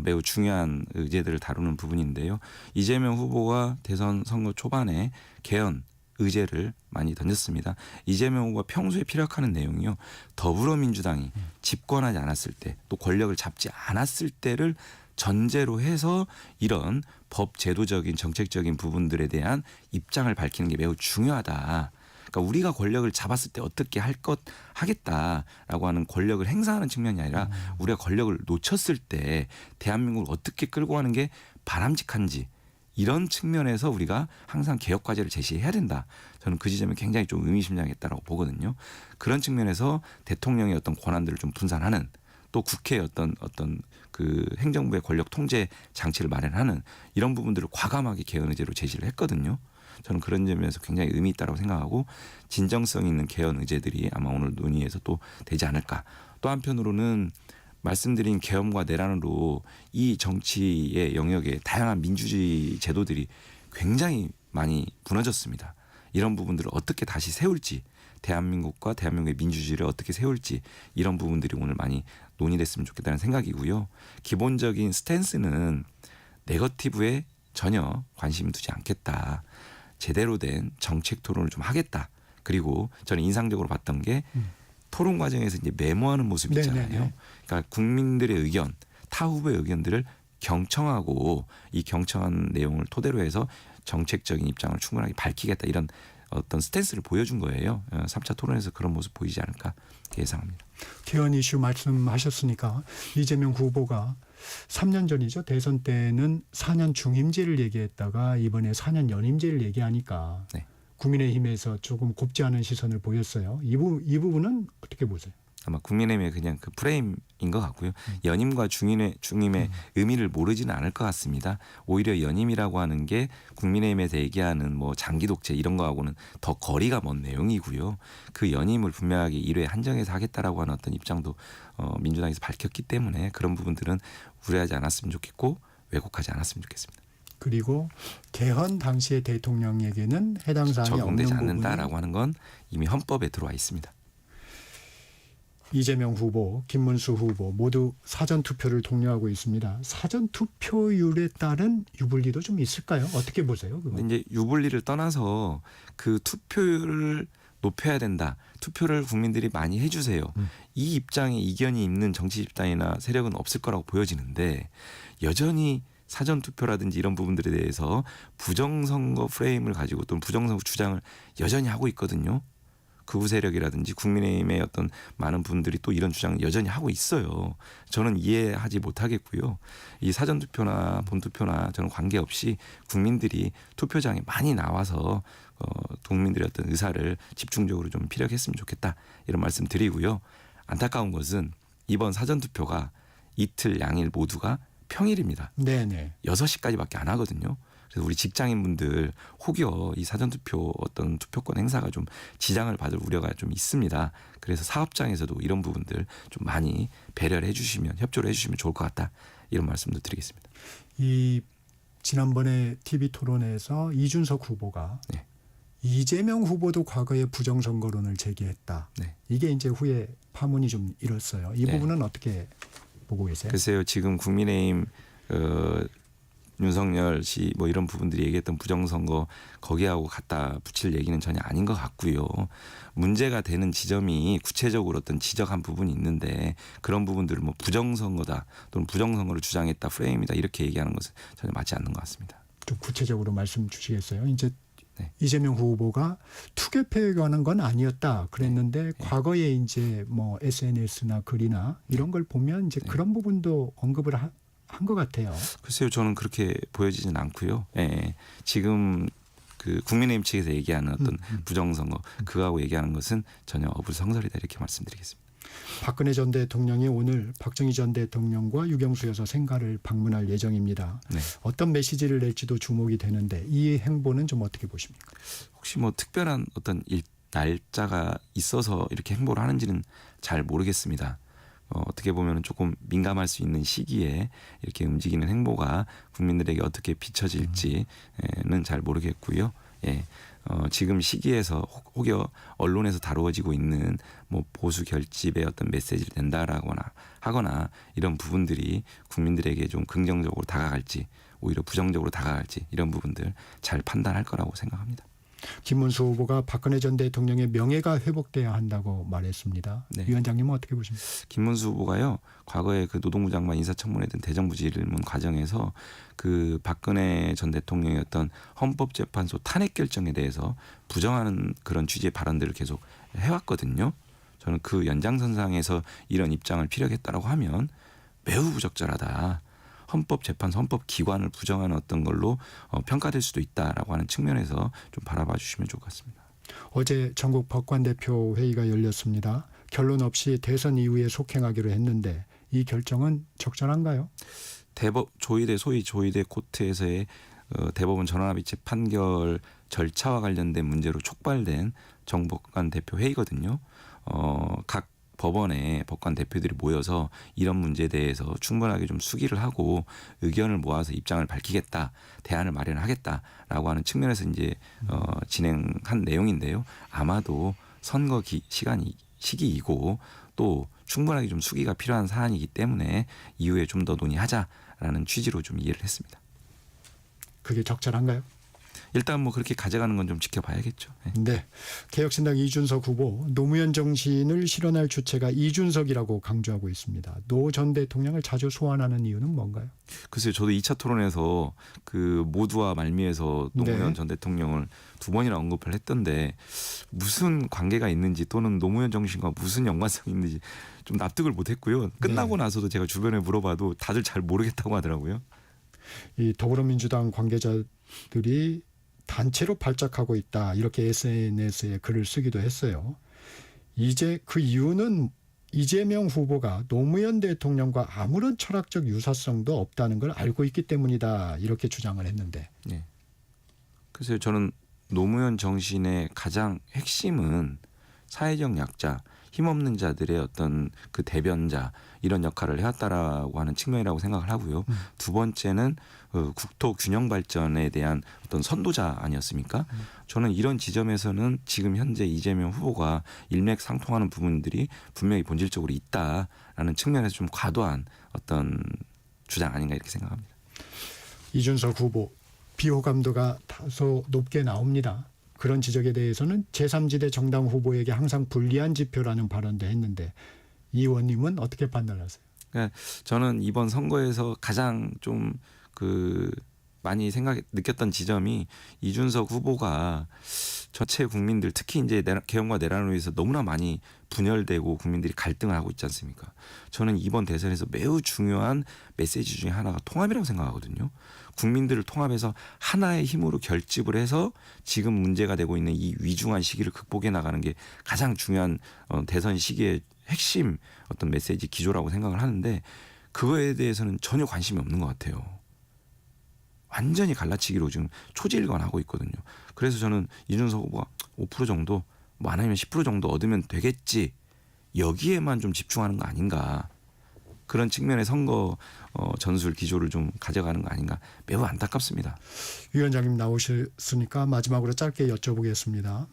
매우 중요한 의제들을 다루는 부분인데요. 이재명 후보가 대선 선거 초반에 개헌 의제를 많이 던졌습니다. 이재명 후보가 평소에 피력하는 내용이요. 더불어민주당이 집권하지 않았을 때 또 권력을 잡지 않았을 때를 전제로 해서 이런 법 제도적인 정책적인 부분들에 대한 입장을 밝히는 게 매우 중요하다. 그러니까 우리가 권력을 잡았을 때 어떻게 할 것 하겠다라고 하는 권력을 행사하는 측면이 아니라 우리가 권력을 놓쳤을 때 대한민국을 어떻게 끌고 가는 게 바람직한지 이런 측면에서 우리가 항상 개혁 과제를 제시해야 된다. 저는 그 지점에 굉장히 좀 의미심장했다라고 보거든요. 그런 측면에서 대통령의 어떤 권한들을 좀 분산하는 또 국회의 어떤 그 행정부의 권력 통제 장치를 마련하는 이런 부분들을 과감하게 개헌 의제로 제시를 했거든요. 저는 그런 점에서 굉장히 의미 있다고 생각하고 진정성 있는 개헌 의제들이 아마 오늘 논의에서 또 되지 않을까. 또 한편으로는 말씀드린 개헌과 내란으로 이 정치의 영역에 다양한 민주주의 제도들이 굉장히 많이 무너졌습니다. 이런 부분들을 어떻게 다시 세울지 대한민국과 대한민국의 민주주의를 어떻게 세울지 이런 부분들이 오늘 많이 논의됐으면 좋겠다는 생각이고요. 기본적인 스탠스는 네거티브에 전혀 관심 두지 않겠다. 제대로 된 정책 토론을 좀 하겠다. 그리고 저는 인상적으로 봤던 게 토론 과정에서 이제 메모하는 모습이 있잖아요. 네네네. 그러니까 국민들의 의견, 타 후보의 의견들을 경청하고 이 경청한 내용을 토대로 해서 정책적인 입장을 충분하게 밝히겠다 이런 어떤 스탠스를 보여준 거예요. 3차 토론에서 그런 모습 보이지 않을까 예상합니다. 개헌 이슈 말씀하셨으니까 이재명 후보가 3년 전이죠. 대선 때는 4년 중임제를 얘기했다가 이번에 4년 연임제를 얘기하니까 네. 국민의힘에서 조금 곱지 않은 시선을 보였어요. 이 부분은 어떻게 보세요? 아마 국민의힘의 그냥 그 프레임인 것 같고요. 연임과 중임의 의미를 모르지는 않을 것 같습니다. 오히려 연임이라고 하는 게 국민의힘에서 얘기하는 뭐 장기 독재 이런 거하고는 더 거리가 먼 내용이고요. 그 연임을 분명하게 1회 한정해서 하겠다라고 하는 어떤 입장도 민주당에서 밝혔기 때문에 그런 부분들은 우려하지 않았으면 좋겠고 왜곡하지 않았으면 좋겠습니다. 그리고 개헌 당시의 대통령에게는 해당 사항이 적용되지 없는 않는다라고 부분이 하는 건 이미 헌법에 들어와 있습니다. 이재명 후보, 김문수 후보 모두 사전투표를 독려하고 있습니다. 사전투표율에 따른 유불리도 좀 있을까요? 어떻게 보세요? 그건? 이제 유불리를 떠나서 그 투표율을 높여야 된다. 투표를 국민들이 많이 해주세요. 이 입장에 이견이 있는 정치 집단이나 세력은 없을 거라고 보여지는데 여전히 사전투표라든지 이런 부분들에 대해서 부정선거 프레임을 가지고 또는 부정선거 주장을 여전히 하고 있거든요. 극우 세력이라든지 국민의힘의 어떤 많은 분들이 또 이런 주장을 여전히 하고 있어요. 저는 이해하지 못하겠고요. 이 사전투표나 본투표나 저는 관계없이 국민들이 투표장에 많이 나와서 국민들의 어떤 의사를 집중적으로 좀 피력했으면 좋겠다. 이런 말씀 드리고요. 안타까운 것은 이번 사전투표가 이틀 양일 모두가 평일입니다. 네네. 6시까지밖에 안 하거든요. 그래서 우리 직장인분들 혹여 이 사전투표 어떤 투표권 행사가 좀 지장을 받을 우려가 좀 있습니다. 그래서 사업장에서도 이런 부분들 좀 많이 배려를 해주시면 협조를 해주시면 좋을 것 같다. 이런 말씀도 드리겠습니다. 이 지난번에 TV 토론에서 이준석 후보가 네. 이재명 후보도 과거에 부정선거론을 제기했다. 네. 이게 이제 후에 파문이 좀 일었어요. 이 네. 부분은 어떻게 보고 계세요? 글쎄요. 지금 국민의힘 윤석열 씨 뭐 이런 부분들이 얘기했던 부정선거 거기하고 갖다 붙일 얘기는 전혀 아닌 것 같고요. 문제가 되는 지점이 구체적으로 어떤 지적한 부분이 있는데 그런 부분들을 뭐 부정선거다 또는 부정선거를 주장했다 프레임이다 이렇게 얘기하는 것은 전혀 맞지 않는 것 같습니다. 좀 구체적으로 말씀 주시겠어요? 이제 네. 이재명 후보가 투개표에 관한 건 아니었다 그랬는데 과거에 이제 뭐 SNS나 글이나 이런 걸 보면 이제 그런 부분도 언급을 한 것 같아요. 글쎄요, 저는 그렇게 보여지진 않고요. 예, 지금 그 국민의힘 측에서 얘기하는 어떤 부정선거 그거하고 얘기하는 것은 전혀 어불성설이다 이렇게 말씀드리겠습니다. 박근혜 전 대통령이 오늘 박정희 전 대통령과 유경수 여사 생가를 방문할 예정입니다. 네. 어떤 메시지를 낼지도 주목이 되는데 이 행보는 좀 어떻게 보십니까? 혹시 뭐 특별한 어떤 날짜가 있어서 이렇게 행보를 하는지는 잘 모르겠습니다. 어떻게 보면 조금 민감할 수 있는 시기에 이렇게 움직이는 행보가 국민들에게 어떻게 비춰질지는 잘 모르겠고요. 예. 지금 시기에서 혹여 언론에서 다루어지고 있는 뭐 보수 결집의 어떤 메시지를 낸다라거나 하거나 이런 부분들이 국민들에게 좀 긍정적으로 다가갈지 오히려 부정적으로 다가갈지 이런 부분들 잘 판단할 거라고 생각합니다. 김문수 후보가 박근혜 전 대통령의 명예가 회복돼야 한다고 말했습니다. 네. 위원장님은 어떻게 보십니까? 김문수 후보가요, 과거에 그 노동부 장관 인사청문회든 대정부 질문 과정에서 그 박근혜 전 대통령의 어떤 헌법재판소 탄핵 결정에 대해서 부정하는 그런 취지의 발언들을 계속 해왔거든요. 저는 그 연장선상에서 이런 입장을 피력했다라고 하면 매우 부적절하다. 헌법재판소 헌법기관을 부정하는 어떤 걸로 평가될 수도 있다라고 하는 측면에서 좀 바라봐 주시면 좋을 것 같습니다. 어제 전국 법관대표 회의가 열렸습니다. 결론 없이 대선 이후에 속행하기로 했는데 이 결정은 적절한가요? 조의대 소위 조의대 코트에서의 대법원 전원합의체 판결 절차와 관련된 문제로 촉발된 정법관 대표 회의거든요. 각 법원의 법관 대표들이 모여서 이런 문제에 대해서 충분하게 좀 수기를 하고 의견을 모아서 입장을 밝히겠다, 대안을 마련하겠다라고 하는 측면에서 이제 진행한 내용인데요. 아마도 선거 시기이고 또 충분하게 좀 수기가 필요한 사안이기 때문에 이후에 좀 더 논의하자라는 취지로 좀 이해를 했습니다. 그게 적절한가요? 일단 뭐 그렇게 가져가는 건 좀 지켜봐야겠죠. 네. 네. 개혁신당 이준석 후보 노무현 정신을 실현할 주체가 이준석이라고 강조하고 있습니다. 노 전 대통령을 자주 소환하는 이유는 뭔가요? 글쎄요. 저도 2차 토론에서 그 모두와 말미에서 노무현 네. 전 대통령을 2번이나 언급을 했던데 무슨 관계가 있는지 또는 노무현 정신과 무슨 연관성이 있는지 좀 납득을 못했고요. 끝나고 네. 나서도 제가 주변에 물어봐도 다들 잘 모르겠다고 하더라고요. 이 더불어민주당 관계자들이 단체로 발작하고 있다 이렇게 SNS에 글을 쓰기도 했어요. 이제 그 이유는 이재명 후보가 노무현 대통령과 아무런 철학적 유사성도 없다는 걸 알고 있기 때문이다 이렇게 주장을 했는데. 네. 그래서 저는 노무현 정신의 가장 핵심은 사회적 약자, 힘없는 자들의 어떤 그 대변자 이런 역할을 해왔다라고 하는 측면이라고 생각을 하고요. 두 번째는 국토 균형 발전에 대한 어떤 선도자 아니었습니까? 저는 이런 지점에서는 지금 현재 이재명 후보가 일맥상통하는 부분들이 분명히 본질적으로 있다라는 측면에서 좀 과도한 어떤 주장 아닌가 이렇게 생각합니다. 이준석 후보 비호감도가 다소 높게 나옵니다. 그런 지적에 대해서는 제3지대 정당 후보에게 항상 불리한 지표라는 발언도 했는데 이 의원님은 어떻게 판단하세요? 그러니까 저는 이번 선거에서 가장 좀 많이 느꼈던 지점이 이준석 후보가 전체 국민들 특히 이제 개헌과 내란을 위해서 너무나 많이 분열되고 국민들이 갈등을 하고 있지 않습니까? 저는 이번 대선에서 매우 중요한 메시지 중에 하나가 통합이라고 생각하거든요. 국민들을 통합해서 하나의 힘으로 결집을 해서 지금 문제가 되고 있는 이 위중한 시기를 극복해 나가는 게 가장 중요한 대선 시기의 핵심 어떤 메시지 기조라고 생각을 하는데 그거에 대해서는 전혀 관심이 없는 것 같아요. 완전히 갈라치기로 지금 초지일관하고 있거든요. 그래서 저는 이준석 후보가 5% 정도 뭐 안 하면 10% 정도 얻으면 되겠지 여기에만 좀 집중하는 거 아닌가 그런 측면의 선거 전술 기조를 좀 가져가는 거 아닌가 매우 안타깝습니다. 위원장님 나오셨으니까 마지막으로 짧게 여쭤보겠습니다.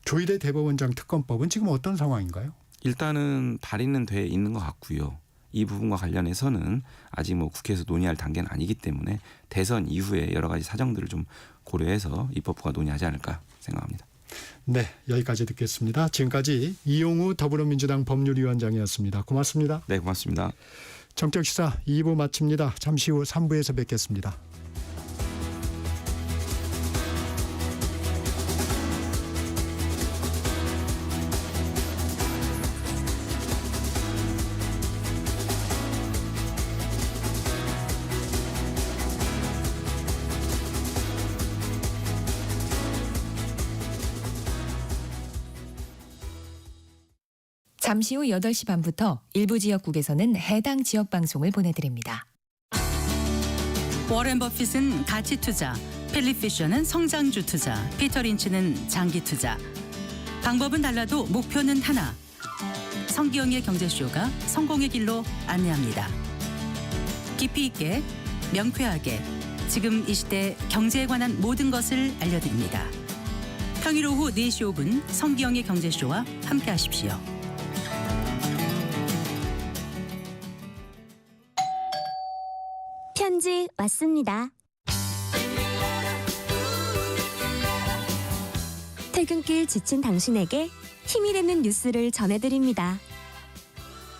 조희대 대법원장 특검법은 지금 어떤 상황인가요? 일단은 발의는 돼 있는 것 같고요. 이 부분과 관련해서는 아직 뭐 국회에서 논의할 단계는 아니기 때문에 대선 이후에 여러 가지 사정들을 좀 고려해서 입법부가 논의하지 않을까 생각합니다. 네, 여기까지 듣겠습니다. 지금까지 이용우 더불어민주당 법률위원장이었습니다. 고맙습니다. 네, 고맙습니다. 정책시사 2부 마칩니다. 잠시 후 3부에서 뵙겠습니다. 잠시 후 8시 반부터 일부 지역국에서는 해당 지역 방송을 보내드립니다. 워렌 버핏은 가치 투자, 필립 피셔는 성장주 투자, 피터 린치는 장기 투자. 방법은 달라도 목표는 하나. 성기영의 경제쇼가 성공의 길로 안내합니다. 깊이 있게, 명쾌하게, 지금 이 시대 경제에 관한 모든 것을 알려드립니다. 평일 오후 4시 5분 성기영의 경제쇼와 함께하십시오. 편지 왔습니다. 퇴근길 지친 당신에게 힘이 되는 뉴스를 전해드립니다.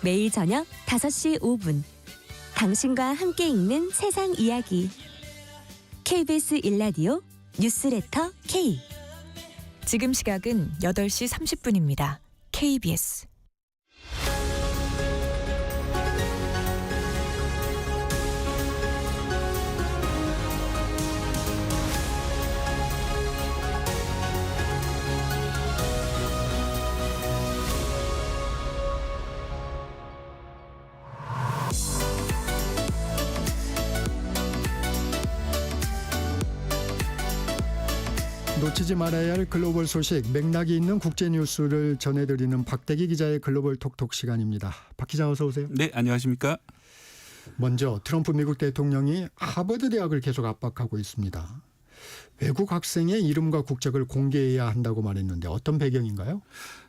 매일 저녁 5시 5분 당신과 함께 읽는 세상 이야기 KBS 1라디오 뉴스레터 K. 지금 시각은 8시 30분입니다. KBS 놓치지 말아야 할 글로벌 소식, 맥락이 있는 국제 뉴스를 전해드리는 박대기 기자의 글로벌 톡톡 시간입니다. 박 기자 어서 오세요. 네, 안녕하십니까? 먼저 트럼프 미국 대통령이 하버드 대학을 계속 압박하고 있습니다. 외국 학생의 이름과 국적을 공개해야 한다고 말했는데 어떤 배경인가요?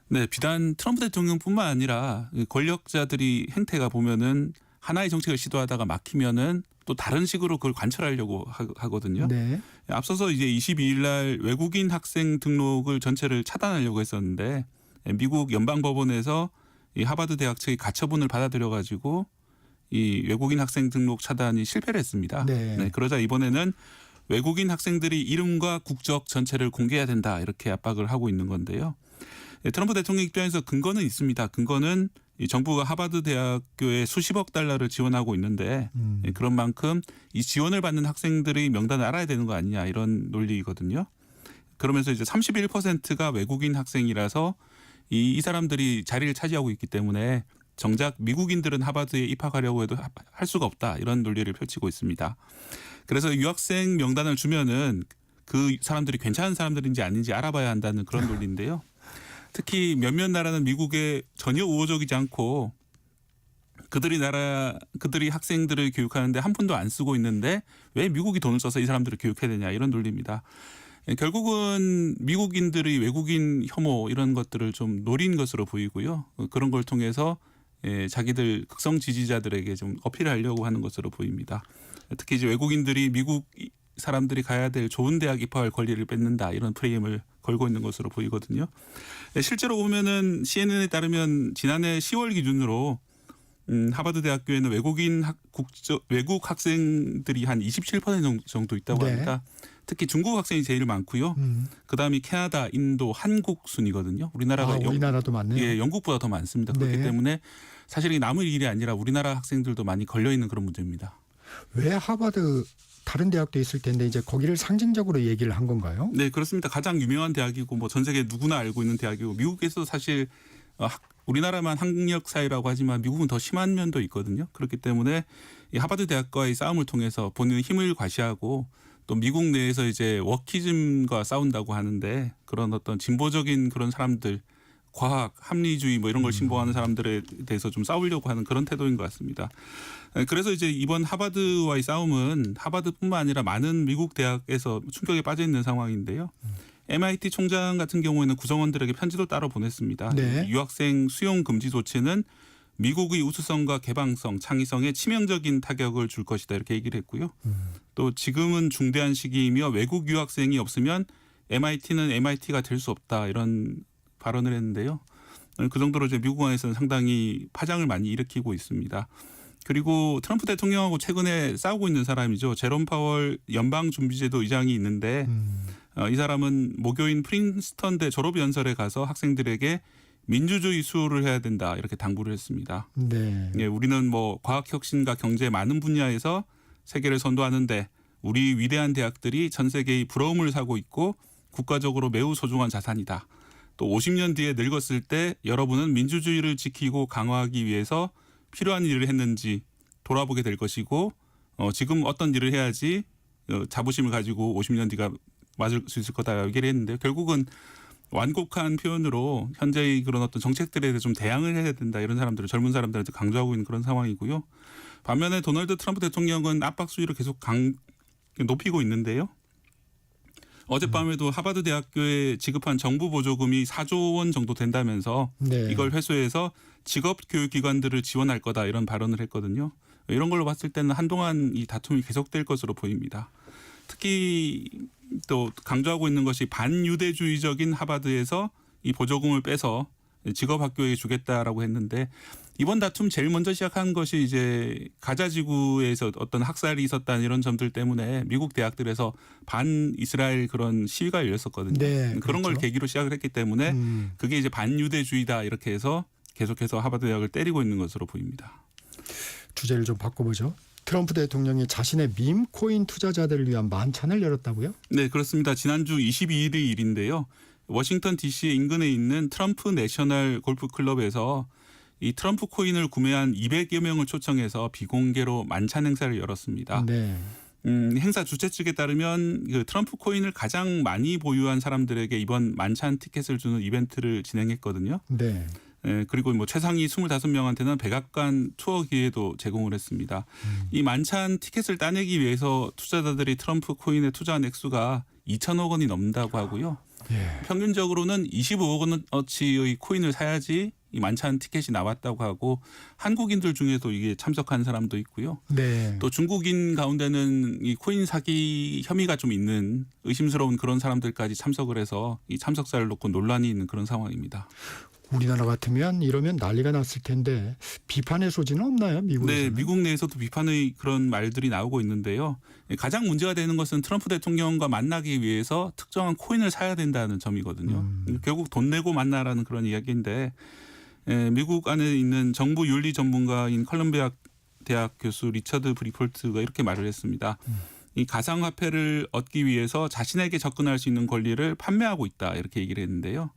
네, 비단 트럼프 대통령뿐만 아니라 권력자들이 행태가 보면은 하나의 정책을 시도하다가 막히면은 또 다른 식으로 그걸 관철하려고 하거든요. 네. 앞서서 이제 22일 날 외국인 학생 등록을 전체를 차단하려고 했었는데 미국 연방법원에서 이 하버드 대학 측의 가처분을 받아들여 가지고 이 외국인 학생 등록 차단이 실패를 했습니다. 네. 그러자 이번에는 외국인 학생들이 이름과 국적 전체를 공개해야 된다 이렇게 압박을 하고 있는 건데요. 트럼프 대통령 입장에서 근거는 있습니다. 근거는 이 정부가 하버드 대학교에 수십억 달러를 지원하고 있는데 그런 만큼 이 지원을 받는 학생들의 명단을 알아야 되는 거 아니냐 이런 논리거든요. 그러면서 이제 31%가 외국인 학생이라서 이 사람들이 자리를 차지하고 있기 때문에 정작 미국인들은 하버드에 입학하려고 해도 할 수가 없다 이런 논리를 펼치고 있습니다. 그래서 유학생 명단을 주면은 그 사람들이 괜찮은 사람들인지 아닌지 알아봐야 한다는 그런 논리인데요. 특히 몇몇 나라는 미국에 전혀 우호적이지 않고 그들이 학생들을 교육하는데 한 푼도 안 쓰고 있는데 왜 미국이 돈을 써서 이 사람들을 교육해야 되냐 이런 논리입니다. 결국은 미국인들의 외국인 혐오 이런 것들을 좀 노린 것으로 보이고요. 그런 걸 통해서 자기들 극성 지지자들에게 좀 어필하려고 하는 것으로 보입니다. 특히 이제 외국인들이 미국 사람들이 가야 될 좋은 대학 입학할 권리를 뺏는다 이런 프레임을 걸고 있는 것으로 보이거든요. 실제로 보면은 CNN에 따르면 지난해 10월 기준으로 하버드 대학교에는 외국 학생들이 한 27% 정도 있다고 합니다. 특히 중국 학생이 제일 많고요. 그다음이 캐나다, 인도, 한국 순이거든요. 우리나라도 많네요. 예, 영국보다 더 많습니다. 그렇기 때문에 사실 이 남을 일이 아니라 우리나라 학생들도 많이 걸려 있는 그런 문제입니다. 왜 하버드 다른 대학도 있을 텐데 이제 거기를 상징적으로 얘기를 한 건가요? 네, 그렇습니다. 가장 유명한 대학이고 뭐 전 세계 누구나 알고 있는 대학이고 미국에서 사실 우리나라만 학력 사회라고 하지만 미국은 더 심한 면도 있거든요. 그렇기 때문에 이 하버드 대학과의 싸움을 통해서 본인의 힘을 과시하고 또 미국 내에서 이제 워키즘과 싸운다고 하는데 그런 어떤 진보적인 그런 사람들 과학, 합리주의 뭐 이런 걸 신봉하는 사람들에 대해서 좀 싸우려고 하는 그런 태도인 것 같습니다. 그래서 이제 이번 하버드와의 싸움은 하버드뿐만 아니라 많은 미국 대학에서 충격에 빠져 있는 상황인데요. MIT 총장 같은 경우에는 구성원들에게 편지도 따로 보냈습니다. 네. 유학생 수용 금지 조치는 미국의 우수성과 개방성, 창의성에 치명적인 타격을 줄 것이다 이렇게 얘기를 했고요. 또 지금은 중대한 시기이며 외국 유학생이 없으면 MIT는 MIT가 될 수 없다 이런 발언을 했는데요. 그 정도로 이제 미국 안에서는 상당히 파장을 많이 일으키고 있습니다. 그리고 트럼프 대통령하고 최근에 싸우고 있는 사람이죠. 제롬 파월 연방준비제도 의장이 있는데 이 사람은 모교인 프린스턴대 졸업연설에 가서 학생들에게 민주주의 수호를 해야 된다 이렇게 당부를 했습니다. 네. 예, 우리는 뭐 과학혁신과 경제 많은 분야에서 세계를 선도하는데 우리 위대한 대학들이 전 세계의 부러움을 사고 있고 국가적으로 매우 소중한 자산이다. 또 50년 뒤에 늙었을 때 여러분은 민주주의를 지키고 강화하기 위해서 필요한 일을 했는지 돌아보게 될 것이고 지금 어떤 일을 해야지 자부심을 가지고 50년 뒤가 맞을 수 있을 거다 얘기를 했는데요. 결국은 완곡한 표현으로 현재의 그런 어떤 정책들에 대해 좀 대항을 해야 된다 이런 사람들을 젊은 사람들한테 강조하고 있는 그런 상황이고요. 반면에 도널드 트럼프 대통령은 압박 수위를 계속 높이고 있는데요. 어젯밤에도 하버드 대학교에 지급한 정부 보조금이 4조 원 정도 된다면서 네. 이걸 회수해서 직업 교육 기관들을 지원할 거다 이런 발언을 했거든요. 이런 걸로 봤을 때는 한동안 이 다툼이 계속될 것으로 보입니다. 특히 또 강조하고 있는 것이 반유대주의적인 하버드에서 이 보조금을 빼서 직업 학교에 주겠다라고 했는데 이번 다툼 제일 먼저 시작한 것이 이제 가자 지구에서 어떤 학살이 있었다는 이런 점들 때문에 미국 대학들에서 반 이스라엘 그런 시위가 열렸었거든요. 네, 그런 걸 그렇죠. 계기로 시작을 했기 때문에 그게 이제 반유대주의다 이렇게 해서 계속해서 하버드 대학을 때리고 있는 것으로 보입니다. 주제를 좀 바꿔보죠. 트럼프 대통령이 자신의 밈 코인 투자자들을 위한 만찬을 열었다고요? 네, 그렇습니다. 지난주 22일 일인데요. 워싱턴 DC 인근에 있는 트럼프 내셔널 골프 클럽에서 이 트럼프 코인을 구매한 200여 명을 초청해서 비공개로 만찬 행사를 열었습니다. 네. 행사 주최 측에 따르면 그 트럼프 코인을 가장 많이 보유한 사람들에게 이번 만찬 티켓을 주는 이벤트를 진행했거든요. 네. 그리고 뭐 최상위 25명한테는 백악관 투어 기회도 제공을 했습니다. 이 만찬 티켓을 따내기 위해서 투자자들이 트럼프 코인에 투자한 액수가 2천억 원이 넘는다고 하고요. 예. 평균적으로는 25억 원어치의 코인을 사야지 이 만찬 티켓이 나왔다고 하고 한국인들 중에도 이게 참석한 사람도 있고요. 네. 또 중국인 가운데는 이 코인 사기 혐의가 좀 있는 의심스러운 그런 사람들까지 참석을 해서 이 참석자를 놓고 논란이 있는 그런 상황입니다. 우리나라 같으면 이러면 난리가 났을 텐데 비판의 소지는 없나요? 미국에서는? 네, 미국 내에서도 비판의 그런 말들이 나오고 있는데요. 가장 문제가 되는 것은 트럼프 대통령과 만나기 위해서 특정한 코인을 사야 된다는 점이거든요. 결국 돈 내고 만나라는 그런 이야기인데 미국 안에 있는 정부 윤리 전문가인 컬럼비아 대학 교수 리처드 브리폴트가 이렇게 말을 했습니다. 이 가상화폐를 얻기 위해서 자신에게 접근할 수 있는 권리를 판매하고 있다 이렇게 얘기를 했는데요.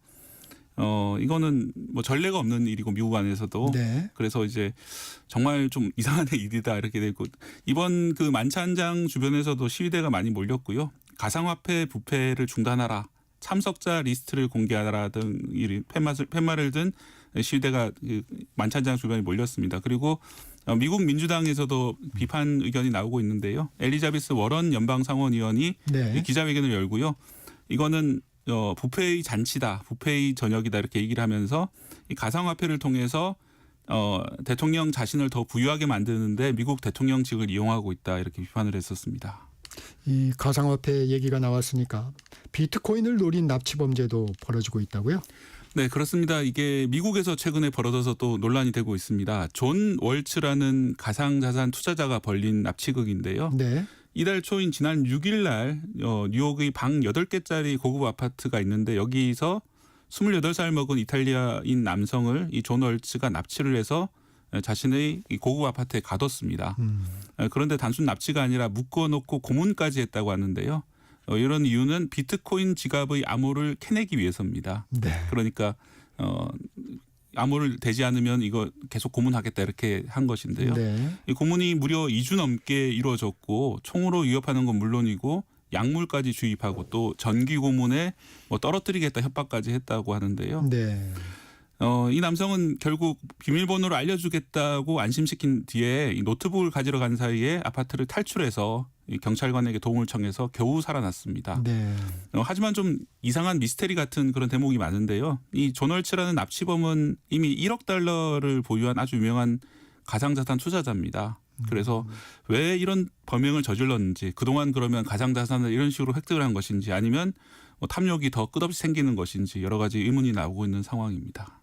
이거는 뭐 전례가 없는 일이고 미국 안에서도 네. 그래서 이제 정말 좀 이상한 일이다 이렇게 되고 이번 그 만찬장 주변에서도 시위대가 많이 몰렸고요. 가상화폐 부패를 중단하라, 참석자 리스트를 공개하라 등 팻말을 든 시위대가 그 만찬장 주변에 몰렸습니다. 그리고 미국 민주당에서도 비판 의견이 나오고 있는데요. 엘리자베스 워런 연방상원의원이 네. 기자회견을 열고요. 이거는 부패의 잔치다, 부패의 저녁이다 이렇게 얘기를 하면서 이 가상화폐를 통해서 대통령 자신을 더 부유하게 만드는데 미국 대통령직을 이용하고 있다 이렇게 비판을 했었습니다. 이 가상화폐 얘기가 나왔으니까 비트코인을 노린 납치 범죄도 벌어지고 있다고요? 네, 그렇습니다. 이게 미국에서 최근에 벌어져서 또 논란이 되고 있습니다. 존 월츠라는 가상자산 투자자가 벌린 납치극인데요. 네. 이달 초인 지난 6일 날 뉴욕의 방 8개짜리 고급 아파트가 있는데 여기서 28살 먹은 이탈리아인 남성을 이 존 월츠가 납치를 해서 자신의 이 고급 아파트에 가뒀습니다. 그런데 단순 납치가 아니라 묶어놓고 고문까지 했다고 하는데요. 이런 이유는 비트코인 지갑의 암호를 캐내기 위해서입니다. 네. 그러니까 암호를 대지 않으면 이거 계속 고문하겠다 이렇게 한 것인데요. 네. 이 고문이 무려 2주 넘게 이루어졌고 총으로 위협하는 건 물론이고 약물까지 주입하고 또 전기 고문에 뭐 떨어뜨리겠다 협박까지 했다고 하는데요. 네. 이 남성은 결국 비밀번호를 알려주겠다고 안심시킨 뒤에 이 노트북을 가지러 간 사이에 아파트를 탈출해서 이 경찰관에게 도움을 청해서 겨우 살아났습니다. 네. 하지만 좀 이상한 미스테리 같은 그런 대목이 많은데요. 이 존 월츠라는 납치범은 이미 1억 달러를 보유한 아주 유명한 가상자산 투자자입니다. 그래서 왜 이런 범행을 저질렀는지 그동안 그러면 가상자산을 이런 식으로 획득을 한 것인지 아니면 뭐 탐욕이 더 끝없이 생기는 것인지 여러 가지 의문이 나오고 있는 상황입니다.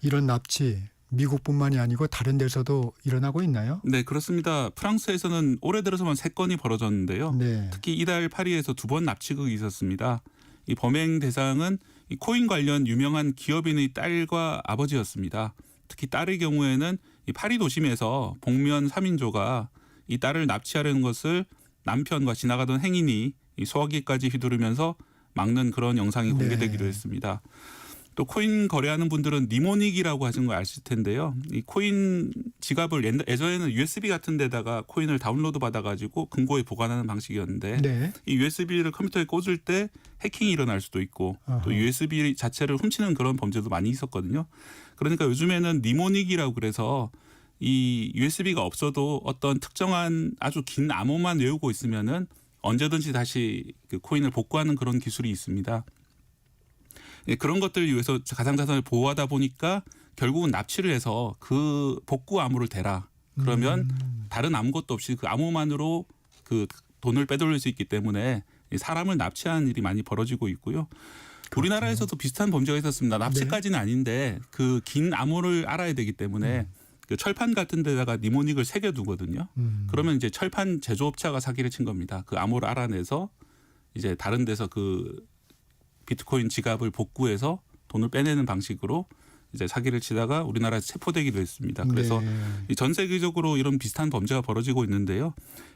이런 납치 미국뿐만이 아니고 다른 데서도 일어나고 있나요? 네, 그렇습니다. 프랑스에서는 올해 들어서만 3건이 벌어졌는데요. 네. 특히 이달 파리에서 2번 납치극이 있었습니다. 이 범행 대상은 이 코인 관련 유명한 기업인의 딸과 아버지였습니다. 특히 딸의 경우에는 이 파리 도심에서 복면 3인조가 이 딸을 납치하려는 것을 남편과 지나가던 행인이 이 소화기까지 휘두르면서 막는 그런 영상이 공개되기도 했습니다. 또 코인 거래하는 분들은 니모닉이라고 하시는 거 아실 텐데요. 이 코인 지갑을 예전에는 USB 같은 데다가 코인을 다운로드 받아가지고 금고에 보관하는 방식이었는데 네. 이 USB를 컴퓨터에 꽂을 때 해킹이 일어날 수도 있고 어허. 또 USB 자체를 훔치는 그런 범죄도 많이 있었거든요. 그러니까 요즘에는 니모닉이라고 그래서 이 USB가 없어도 어떤 특정한 아주 긴 암호만 외우고 있으면은 언제든지 다시 그 코인을 복구하는 그런 기술이 있습니다. 예, 그런 것들을 위해서 가상자산을 보호하다 보니까 결국은 납치를 해서 그 복구 암호를 대라. 그러면 다른 아무것도 없이 그 암호만으로 그 돈을 빼돌릴 수 있기 때문에 사람을 납치하는 일이 많이 벌어지고 있고요. 우리나라에서도 비슷한 범죄가 있었습니다. 납치까지는 아닌데 그 긴 암호를 알아야 되기 때문에 그 철판 같은 데다가 니모닉을 새겨두거든요. 그러면 이제 철판 제조업체가 사기를 친 겁니다. 그 암호를 알아내서 이제 다른 데서 그 비트코인 지갑을 복구해서 돈을 빼내는 방식으로 이제 사기를 치다가 우리나라에서 체포되기도 했습니다. 그래서 전 세계적으로 이런 비슷한 범죄가 벌어지고 있는데요.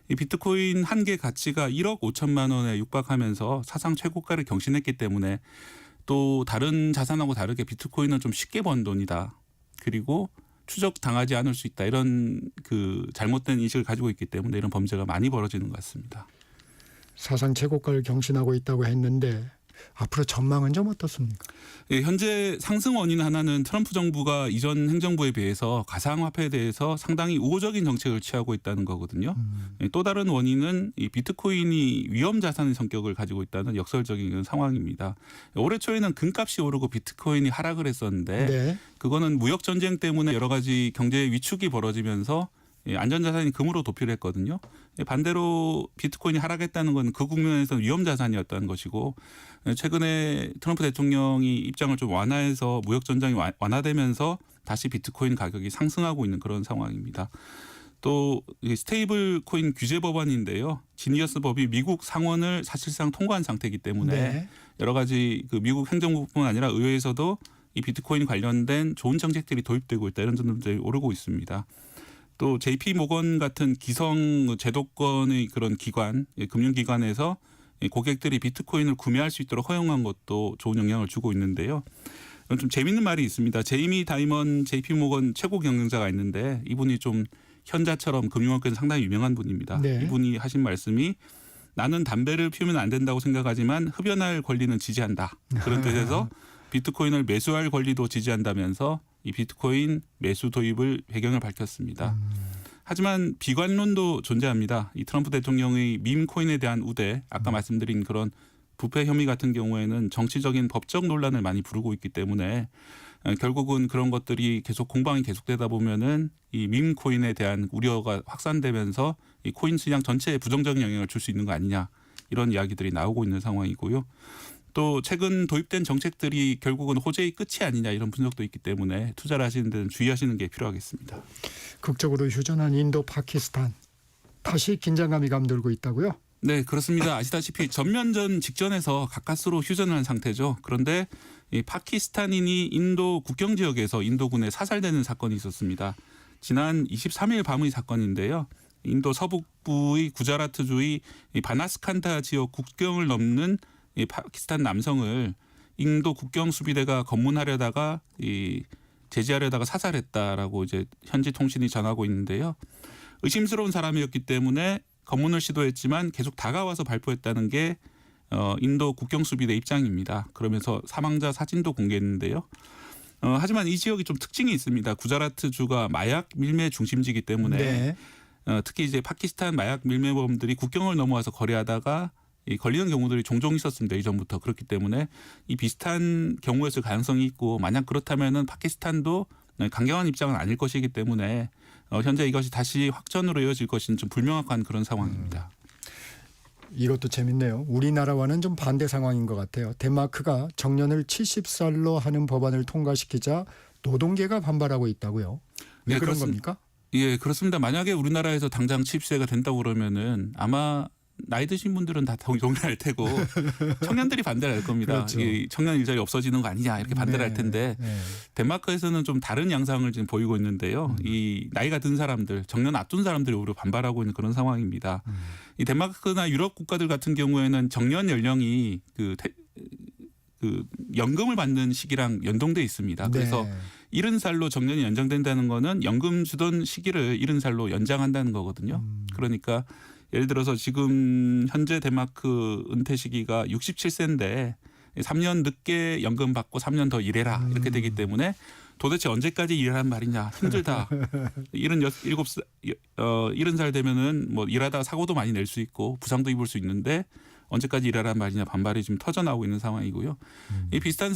이 비트코인 한 개 가치가 1억 5천만 원에 육박하면서 사상 최고가를 경신했기 때문에 또 다른 자산하고 다르게 비트코인은 좀 쉽게 번 돈이다. 그리고 추적당하지 않을 수 있다. 이런 그 잘못된 인식을 가지고 있기 때문에 이런 범죄가 많이 벌어지는 것 같습니다. 사상 최고가를 경신하고 있다고 했는데 앞으로 전망은 좀 어떻습니까? 예, 현재 상승 원인 하나는 트럼프 정부가 이전 행정부에 비해서 가상화폐에 대해서 상당히 우호적인 정책을 취하고 있다는 거거든요. 예, 또 다른 원인은 이 비트코인이 위험 자산의 성격을 가지고 있다는 역설적인 상황입니다. 올해 초에는 금값이 오르고 비트코인이 하락을 했었는데 그거는 무역 전쟁 때문에 여러 가지 경제 위축이 벌어지면서 안전자산이 금으로 도피를 했거든요. 반대로 비트코인이 하락했다는 건 그 국면에서는 위험자산이었다는 것이고 최근에 트럼프 대통령이 입장을 좀 완화해서 무역전쟁이 완화되면서 다시 비트코인 가격이 상승하고 있는 그런 상황입니다. 또 스테이블 코인 규제 법안인데요. 지니어스 법이 미국 상원을 사실상 통과한 상태이기 때문에 여러 가지 그 미국 행정부뿐 아니라 의회에서도 이 비트코인 관련된 좋은 정책들이 도입되고 있다. 이런 점들이 오르고 있습니다. 또 JP 모건 같은 기성 제도권의 그런 기관, 금융기관에서 고객들이 비트코인을 구매할 수 있도록 허용한 것도 좋은 영향을 주고 있는데요. 좀 재밌는 말이 있습니다. 제이미 다이먼 JP 모건 최고 경영자가 있는데 이분이 좀 현자처럼 금융업계에서 상당히 유명한 분입니다. 이분이 하신 말씀이 나는 담배를 피우면 안 된다고 생각하지만 흡연할 권리는 지지한다. 그런 뜻에서 비트코인을 매수할 권리도 지지한다면서 이 비트코인 매수 도입을 배경을 밝혔습니다. 하지만 비관론도 존재합니다. 이 트럼프 대통령의 밈코인에 대한 우대, 아까 말씀드린 그런 부패 혐의 같은 경우에는 정치적인 법적 논란을 많이 부르고 있기 때문에 결국은 그런 것들이 계속 공방이 계속되다 보면은 이 밈코인에 대한 우려가 확산되면서 이 코인 시장 전체에 부정적인 영향을 줄 수 있는 거 아니냐 이런 이야기들이 나오고 있는 상황이고요. 또 최근 도입된 정책들이 결국은 호재의 끝이 아니냐 이런 분석도 있기 때문에 투자를 하시는 데는 주의하시는 게 필요하겠습니다. 극적으로 휴전한 인도, 파키스탄 다시 긴장감이 감돌고 있다고요? 네, 그렇습니다. 아시다시피 전면전 직전에서 가까스로 휴전을 한 상태죠. 그런데 이 파키스탄인이 인도 국경 지역에서 인도군에 사살되는 사건이 있었습니다. 지난 23일 밤의 사건인데요. 인도 서북부의 구자라트주의 바나스칸타 지역 국경을 넘는 이 파키스탄 남성을 인도 국경 수비대가 검문하려다가 제지하려다가 사살했다라고 이제 현지 통신이 전하고 있는데요. 의심스러운 사람이었기 때문에 검문을 시도했지만 계속 다가와서 발포했다는 게 인도 국경 수비대 입장입니다. 그러면서 사망자 사진도 공개했는데요. 하지만 이 지역이 좀 특징이 있습니다. 구자라트주가 마약 밀매 중심지이기 때문에 특히 이제 파키스탄 마약 밀매범들이 국경을 넘어와서 거래하다가 걸리는 경우들이 종종 있었습니다. 이전부터. 그렇기 때문에 이 비슷한 경우였을 가능성이 있고 만약 그렇다면은 파키스탄도 강경한 입장은 아닐 것이기 때문에 현재 이것이 다시 확전으로 이어질 것은 좀 불명확한 그런 상황입니다. 이것도 재밌네요. 우리나라와는 좀 반대 상황인 것 같아요. 덴마크가 정년을 70살로 하는 법안을 통과시키자 노동계가 반발하고 있다고요. 왜 그런 겁니까? 예, 그렇습니다. 만약에 우리나라에서 당장 70세가 된다고 그러면은 아마 나이 드신 분들은 다 동의할 테고 청년들이 반대를 할 겁니다. 그렇죠. 이 청년 일자리 없어지는 거 아니냐 이렇게 반대를 할 텐데 덴마크에서는 좀 다른 양상을 지금 보이고 있는데요. 이 나이가 든 사람들, 정년 앞둔 사람들이 오히려 반발하고 있는 그런 상황입니다. 이 덴마크나 유럽 국가들 같은 경우에는 정년 연령이 그 연금을 받는 시기랑 연동돼 있습니다. 그래서 70살로 정년이 연장된다는 거는 연금 주던 시기를 70살로 연장한다는 거거든요. 그러니까 예를 들어서 지금 현재 덴마크 은퇴 시기가 67세인데 3년 늦게 연금 받고 3년 더 일해라 이렇게 되기 때문에 도대체 언제까지 일하란 말이냐 힘들다. 70살 되면은 뭐 일하다가 사고도 많이 낼 수 있고 부상도 입을 수 있는데 언제까지 일하란 말이냐 반발이 지금 터져나오고 있는 상황이고요. 이 비슷한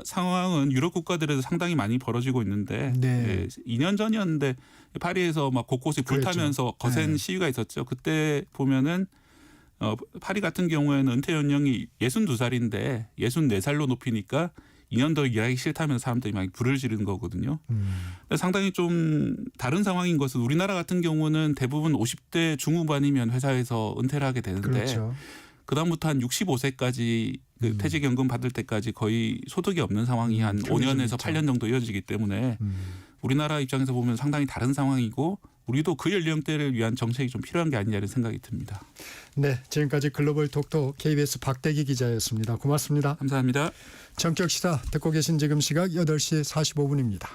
상황은 유럽 국가들에서 상당히 많이 벌어지고 있는데 네. 2년 전이었는데 파리에서 막 곳곳에 불타면서 그랬죠. 거센 네. 시위가 있었죠. 그때 보면은 파리 같은 경우에는 은퇴 연령이 62살인데 64살로 높이니까 2년 더 일하기 싫다면서 사람들이 막 불을 지르는 거거든요. 상당히 좀 다른 상황인 것은 우리나라 같은 경우는 대부분 50대 중후반이면 회사에서 은퇴를 하게 되는데 그렇죠. 그다음부터 한 65세까지 그 퇴직연금 받을 때까지 거의 소득이 없는 상황이 한 5년에서 8년 정도 이어지기 때문에 우리나라 입장에서 보면 상당히 다른 상황이고 우리도 그 연령대를 위한 정책이 좀 필요한 게 아니냐는 생각이 듭니다. 네, 지금까지 글로벌 톡톡 KBS 박대기 기자였습니다. 고맙습니다. 감사합니다. 전격 시사 듣고 계신 지금 시각 8시 45분입니다.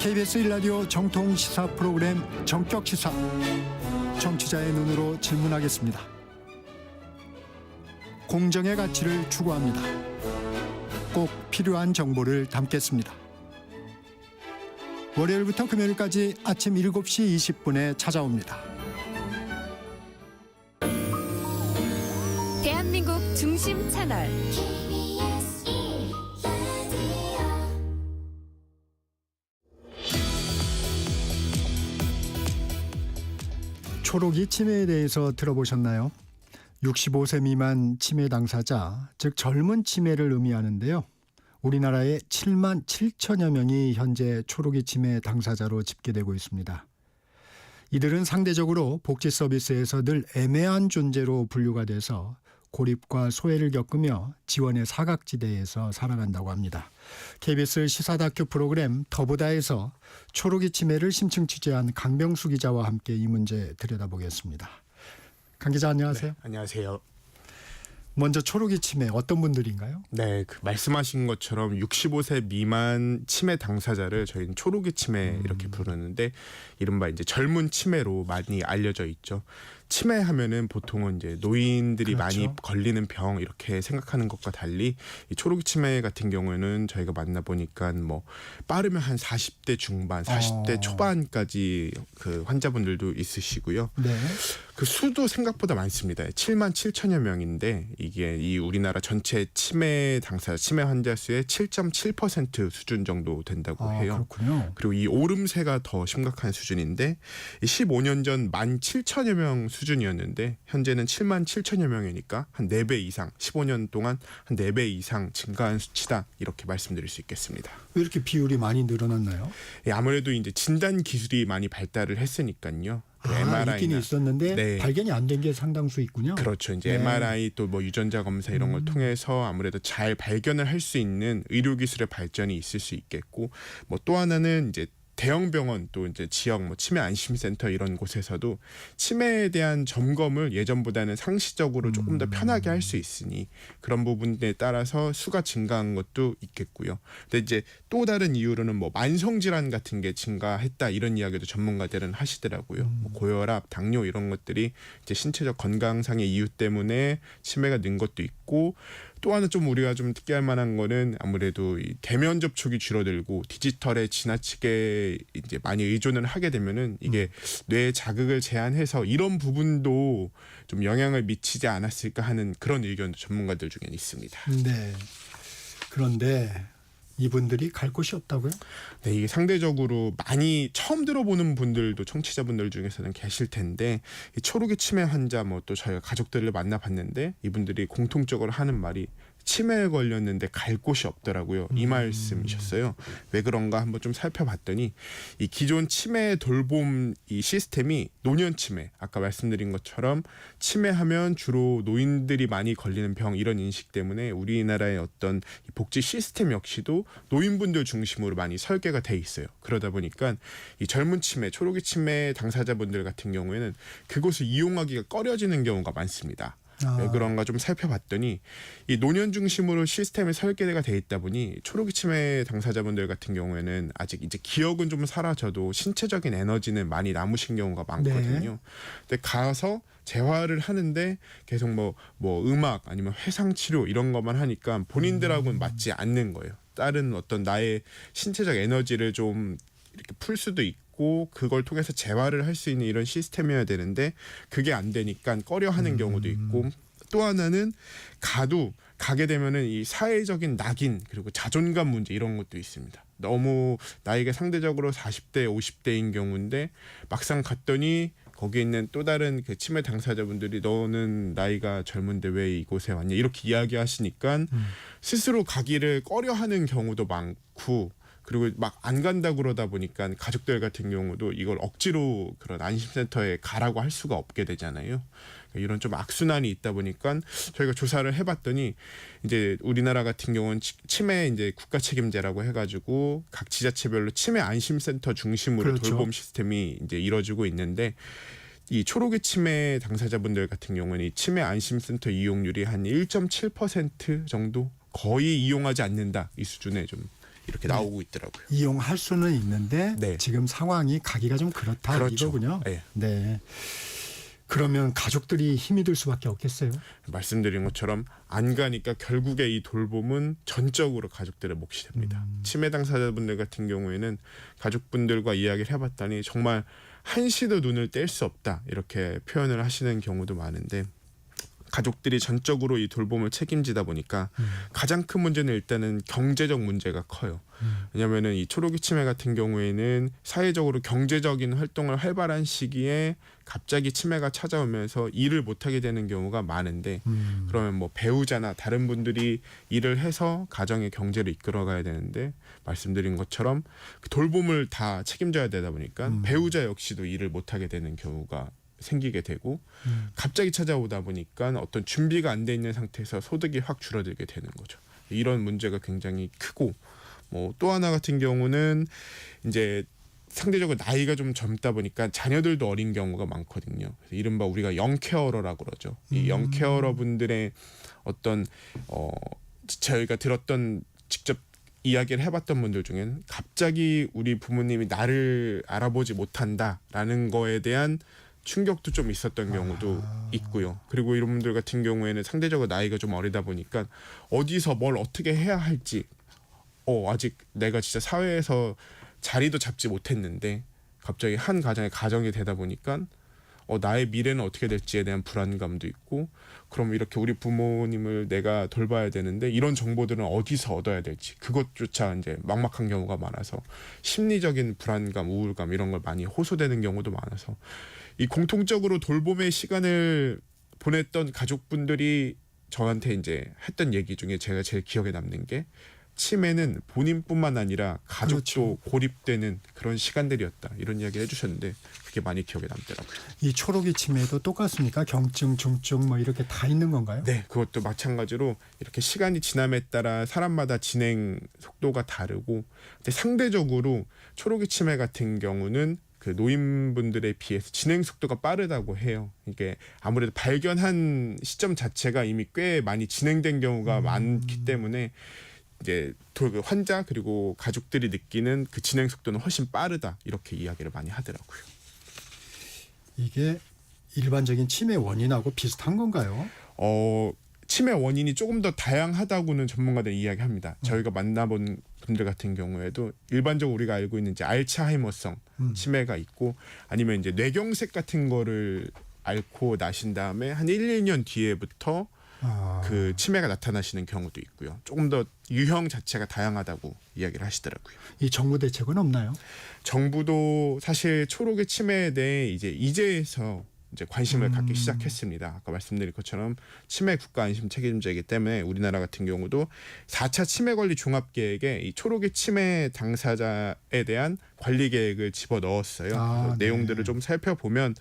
KBS 1라디오 정통 시사 프로그램 전격 시사. 정치자의 눈으로 질문하겠습니다. 공정의 가치를 추구합니다. 꼭 필요한 정보를 담겠습니다. 월요일부터 금요일까지 아침 7시 20분에 찾아옵니다. 대한민국 중심 채널 초록이 치매에 대해서 들어보셨나요? 65세 미만 치매 당사자, 즉 젊은 치매를 의미하는데요. 우리나라에 7만 7천여 명이 현재 초록이 치매 당사자로 집계되고 있습니다. 이들은 상대적으로 복지 서비스에서 늘 애매한 존재로 분류가 돼서 고립과 소외를 겪으며 지원의 사각지대에서 살아간다고 합니다. KBS 시사 다큐 프로그램 더보다에서 초록이 치매를 심층 취재한 강병수 기자와 함께 이 문제 들여다보겠습니다. 강 기자 안녕하세요. 네, 안녕하세요. 먼저 초록이 치매 어떤 분들인가요? 네, 말씀하신 것처럼 65세 미만 치매 당사자를 저희는 초록이 치매 이렇게 부르는데 이른바 이제 젊은 치매로 많이 알려져 있죠. 치매하면은 보통은 이제 노인들이 그렇죠. 많이 걸리는 병 이렇게 생각하는 것과 달리 이 초록이 치매 같은 경우에는 저희가 만나보니까 뭐 빠르면 한 40대 중반, 40대 초반까지 그 환자분들도 있으시고요. 네. 그 수도 생각보다 많습니다. 7만 7천여 명인데 이게 이 우리나라 전체 치매 당사자, 치매 환자 수의 7.7% 수준 정도 된다고 해요. 그렇군요. 그리고 이 오름세가 더 심각한 수준인데 15년 전 17,000여 명 수준이었는데 현재는 7만 7천여 명이니까 한 4배 이상, 15년 동안 한 4배 이상 증가한 수치다 이렇게 말씀드릴 수 있겠습니다. 왜 이렇게 비율이 많이 늘어났나요? 예, 아무래도 이제 진단 기술이 많이 발달을 했으니까요. MRI나 있긴 있었는데 네. 발견이 안 된 게 상당수 있군요. 그렇죠. 이제 네. MRI 또 뭐 유전자 검사 이런 걸 통해서 아무래도 잘 발견을 할 수 있는 의료 기술의 발전이 있을 수 있겠고, 뭐 또 하나는 이제 대형 병원 또 이제 지역 뭐 치매 안심센터 이런 곳에서도 치매에 대한 점검을 예전보다는 상시적으로 조금 더 편하게 할 수 있으니 그런 부분에 따라서 수가 증가한 것도 있겠고요. 근데 이제 또 다른 이유로는 뭐 만성 질환 같은 게 증가했다 이런 이야기도 전문가들은 하시더라고요. 뭐 고혈압, 당뇨 이런 것들이 이제 신체적 건강상의 이유 때문에 치매가 는 것도 있고, 또 하나 좀 우리가 좀 특이할 만한 거는 아무래도 이 대면 접촉이 줄어들고 디지털에 지나치게 이제 많이 의존을 하게 되면은 이게 뇌 자극을 제한해서 이런 부분도 좀 영향을 미치지 않았을까 하는 그런 의견도 전문가들 중에 있습니다. 네. 그런데 이분들이 갈 곳이 없다고요? 네, 이게 상대적으로 많이 처음 들어보는 분들도 청취자분들 중에서는 계실 텐데 이 초록이 치매 환자 뭐 또 저희가 가족들을 만나봤는데 이분들이 공통적으로 하는 말이 치매에 걸렸는데 갈 곳이 없더라고요. 이 말씀이셨어요. 왜 그런가 한번 좀 살펴봤더니 이 기존 치매 돌봄 이 시스템이 노년 치매, 아까 말씀드린 것처럼 치매하면 주로 노인들이 많이 걸리는 병 이런 인식 때문에 우리나라의 어떤 이 복지 시스템 역시도 노인분들 중심으로 많이 설계가 돼 있어요. 그러다 보니까 이 젊은 치매, 초록이 치매 당사자분들 같은 경우에는 그곳을 이용하기가 꺼려지는 경우가 많습니다. 왜 그런가 좀 살펴봤더니 이 노년 중심으로 시스템이 설계가 돼 있다 보니 초록이 치매 당사자분들 같은 경우에는 아직 이제 기억은 좀 사라져도 신체적인 에너지는 많이 남으신 경우가 많거든요. 네. 근데 가서 재활을 하는데 계속 뭐 음악 아니면 회상 치료 이런 것만 하니까 본인들하고는 맞지 않는 거예요. 다른 어떤 나의 신체적 에너지를 좀 이렇게 풀 수도 있고 그걸 통해서 재활을 할 수 있는 이런 시스템이어야 되는데 그게 안 되니까 꺼려하는 경우도 있고 또 하나는 가게 되면은 이 사회적인 낙인 그리고 자존감 문제 이런 것도 있습니다. 너무 나이가 상대적으로 40대 50대인 경우인데 막상 갔더니 거기 있는 또 다른 그 치매 당사자분들이 너는 나이가 젊은데 왜 이곳에 왔냐 이렇게 이야기하시니까 스스로 가기를 꺼려하는 경우도 많고 그리고 막 안 간다 그러다 보니까 가족들 같은 경우도 이걸 억지로 그런 안심센터에 가라고 할 수가 없게 되잖아요. 이런 좀 악순환이 있다 보니까 저희가 조사를 해봤더니 이제 우리나라 같은 경우는 치매 이제 국가 책임제라고 해가지고 각 지자체별로 치매 안심센터 중심으로 그렇죠. 돌봄 시스템이 이제 이루어지고 있는데 이 초록이 치매 당사자분들 같은 경우는 이 치매 안심센터 이용률이 한 1.7% 정도 거의 이용하지 않는다 이 수준에 좀 이렇게 나오고 있더라고요. 이용할 수는 있는데 네. 지금 상황이 가기가 좀 그렇다 그렇죠. 이거군요. 네. 네. 그러면 가족들이 힘이 들 수밖에 없겠어요. 말씀드린 것처럼 안 가니까 결국에 이 돌봄은 전적으로 가족들의 몫이 됩니다. 치매 당사자분들 같은 경우에는 가족분들과 이야기를 해봤더니 정말 한시도 눈을 뗄 수 없다 이렇게 표현을 하시는 경우도 많은데 가족들이 전적으로 이 돌봄을 책임지다 보니까 가장 큰 문제는 일단은 경제적 문제가 커요. 왜냐하면은 이 초록이 치매 같은 경우에는 사회적으로 경제적인 활동을 활발한 시기에 갑자기 치매가 찾아오면서 일을 못하게 되는 경우가 많은데 그러면 뭐 배우자나 다른 분들이 일을 해서 가정의 경제를 이끌어가야 되는데 말씀드린 것처럼 그 돌봄을 다 책임져야 되다 보니까 배우자 역시도 일을 못하게 되는 경우가 생기게 되고 갑자기 찾아오다 보니까 어떤 준비가 안 돼 있는 상태에서 소득이 확 줄어들게 되는 거죠. 이런 문제가 굉장히 크고 뭐 또 하나 같은 경우는 이제 상대적으로 나이가 좀 젊다 보니까 자녀들도 어린 경우가 많거든요. 그래서 이른바 우리가 영케어러라고 그러죠. 이 영케어러 분들의 어떤 저희가 들었던 직접 이야기를 해봤던 분들 중에는 갑자기 우리 부모님이 나를 알아보지 못한다라는 거에 대한 충격도 좀 있었던 경우도 있고요. 그리고 이런 분들 같은 경우에는 상대적으로 나이가 좀 어리다 보니까 어디서 뭘 어떻게 해야 할지 아직 내가 진짜 사회에서 자리도 잡지 못했는데 갑자기 한 가정이 되다 보니까 나의 미래는 어떻게 될지에 대한 불안감도 있고 그럼 이렇게 우리 부모님을 내가 돌봐야 되는데 이런 정보들은 어디서 얻어야 될지 그것조차 이제 막막한 경우가 많아서 심리적인 불안감, 우울감 이런 걸 많이 호소되는 경우도 많아서 이 공통적으로 돌봄의 시간을 보냈던 가족분들이 저한테 이제 했던 얘기 중에 제가 제일 기억에 남는 게 치매는 본인뿐만 아니라 가족도 고립되는 그런 시간들이었다 이런 이야기 해주셨는데 그게 많이 기억에 남더라고요. 이 초록이 치매도 똑같습니까? 경증, 중증 뭐 이렇게 다 있는 건가요? 네, 그것도 마찬가지로 이렇게 시간이 지남에 따라 사람마다 진행 속도가 다르고 근데 상대적으로 초록이 치매 같은 경우는 그 노인분들에 비해서 진행 속도가 빠르다고 해요. 이게 아무래도 발견한 시점 자체가 이미 꽤 많이 진행된 경우가 많기 때문에 이제 그 환자 그리고 가족들이 느끼는 그 진행 속도는 훨씬 빠르다 이렇게 이야기를 많이 하더라고요. 이게 일반적인 치매 원인하고 비슷한 건가요? 치매 원인이 조금 더 다양하다고는 전문가들이 이야기합니다. 저희가 만나본 분들 같은 경우에도 일반적으로 우리가 알고 있는 이제 알츠하이머성 치매가 있고 아니면 이제 뇌경색 같은 거를 앓고 나신 다음에 한 1, 2년 뒤에부터 그 치매가 나타나시는 경우도 있고요. 조금 더 유형 자체가 다양하다고 이야기를 하시더라고요. 이 정부 대책은 없나요? 정부도 사실 초록의 치매에 대해 이제서 이제 관심을 갖기 시작했습니다. 아까 말씀드린 것처럼 치매 국가 안심 책임제이기 때문에 우리나라 같은 경우도 4차 치매 관리 종합 계획에 이 초록의 치매 당사자에 대한 관리 계획을 집어 넣었어요. 내용들을 좀 살펴보면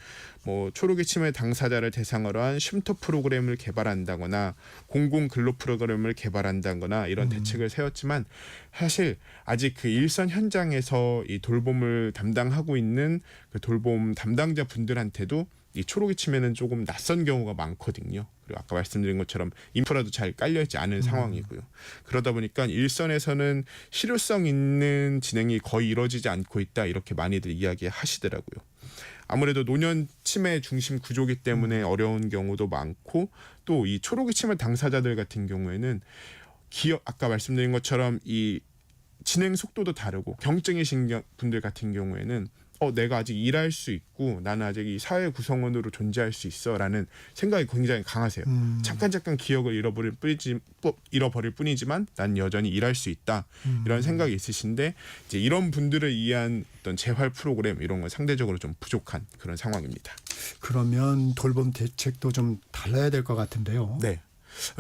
뭐 초록의 치매 당사자를 대상으로 한 쉼터 프로그램을 개발한다거나 공공 근로 프로그램을 개발한다거나 이런 대책을 세웠지만 사실 아직 그 일선 현장에서 이 돌봄을 담당하고 있는 그 돌봄 담당자 분들한테도 이 초록이 치매는 조금 낯선 경우가 많거든요. 그리고 아까 말씀드린 것처럼 인프라도 잘 깔려있지 않은 상황이고요. 그러다 보니까 일선에서는 실효성 있는 진행이 거의 이루어지지 않고 있다 이렇게 많이들 이야기하시더라고요. 아무래도 노년 치매 중심 구조기 때문에 어려운 경우도 많고 또 이 초록이 치매 당사자들 같은 경우에는 아까 말씀드린 것처럼 이 진행 속도도 다르고 경증이신 분들 같은 경우에는 내가 아직 일할 수 있고 나는 아직 이 사회 구성원으로 존재할 수 있어라는 생각이 굉장히 강하세요. 잠깐 기억을 잃어버릴 뿐이지만 난 여전히 일할 수 있다 이런 생각이 있으신데 이제 이런 분들을 위한 어떤 재활 프로그램 이런 건 상대적으로 좀 부족한 그런 상황입니다. 그러면 돌봄 대책도 좀 달라야 될 것 같은데요. 네.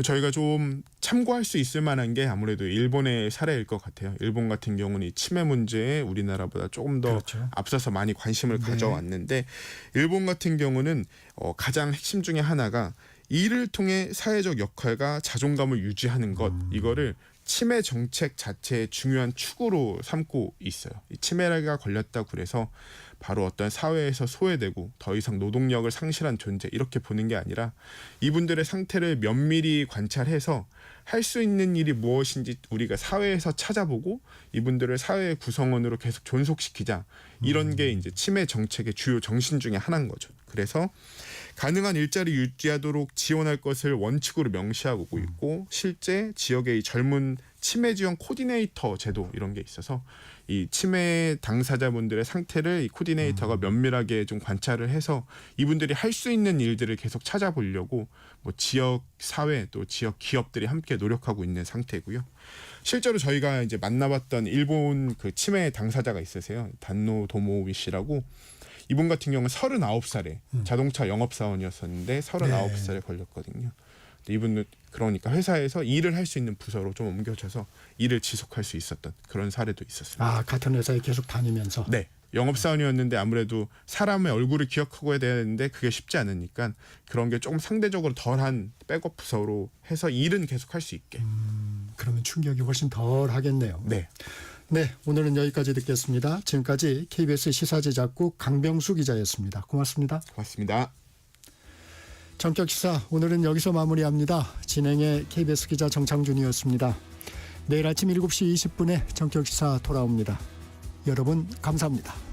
저희가 좀 참고할 수 있을 만한 게 아무래도 일본의 사례일 것 같아요. 일본 같은 경우는 이 치매 문제에 우리나라보다 조금 더 그렇죠. 앞서서 많이 관심을 네. 가져왔는데 일본 같은 경우는 가장 핵심 중에 하나가 일을 통해 사회적 역할과 자존감을 유지하는 것 이거를 치매 정책 자체의 중요한 축으로 삼고 있어요. 이 치매가 걸렸다고 그래서 바로 어떤 사회에서 소외되고 더 이상 노동력을 상실한 존재 이렇게 보는 게 아니라 이분들의 상태를 면밀히 관찰해서 할 수 있는 일이 무엇인지 우리가 사회에서 찾아보고 이분들을 사회의 구성원으로 계속 존속시키자 이런 게 이제 치매 정책의 주요 정신 중에 하나인 거죠. 그래서 가능한 일자리 유지하도록 지원할 것을 원칙으로 명시하고 있고 실제 지역의 이 젊은 치매 지원 코디네이터 제도 이런 게 있어서 이 치매 당사자분들의 상태를 이 코디네이터가 면밀하게 좀 관찰을 해서 이분들이 할 수 있는 일들을 계속 찾아보려고 뭐 지역 사회 또 지역 기업들이 함께 노력하고 있는 상태고요. 실제로 저희가 이제 만나봤던 일본 그 치매 당사자가 있으세요. 단노 도모위 씨라고 이분 같은 경우는 39살에 자동차 영업사원이었었는데 39살에 걸렸거든요. 이분은 그러니까 회사에서 일을 할 수 있는 부서로 좀 옮겨져서 일을 지속할 수 있었던 그런 사례도 있었습니다. 같은 회사에 계속 다니면서. 네. 영업사원이었는데 아무래도 사람의 얼굴을 기억하고 해야 되는데 그게 쉽지 않으니까 그런 게 조금 상대적으로 덜한 백업 부서로 해서 일은 계속 할 수 있게. 그러면 충격이 훨씬 덜 하겠네요. 네. 네, 오늘은 여기까지 듣겠습니다. 지금까지 KBS 시사제작국 강병수 기자였습니다. 고맙습니다. 고맙습니다. 전격시사 오늘은 여기서 마무리합니다. 진행의 KBS 기자 정창준이었습니다. 내일 아침 7시 20분에 전격시사 돌아옵니다. 여러분 감사합니다.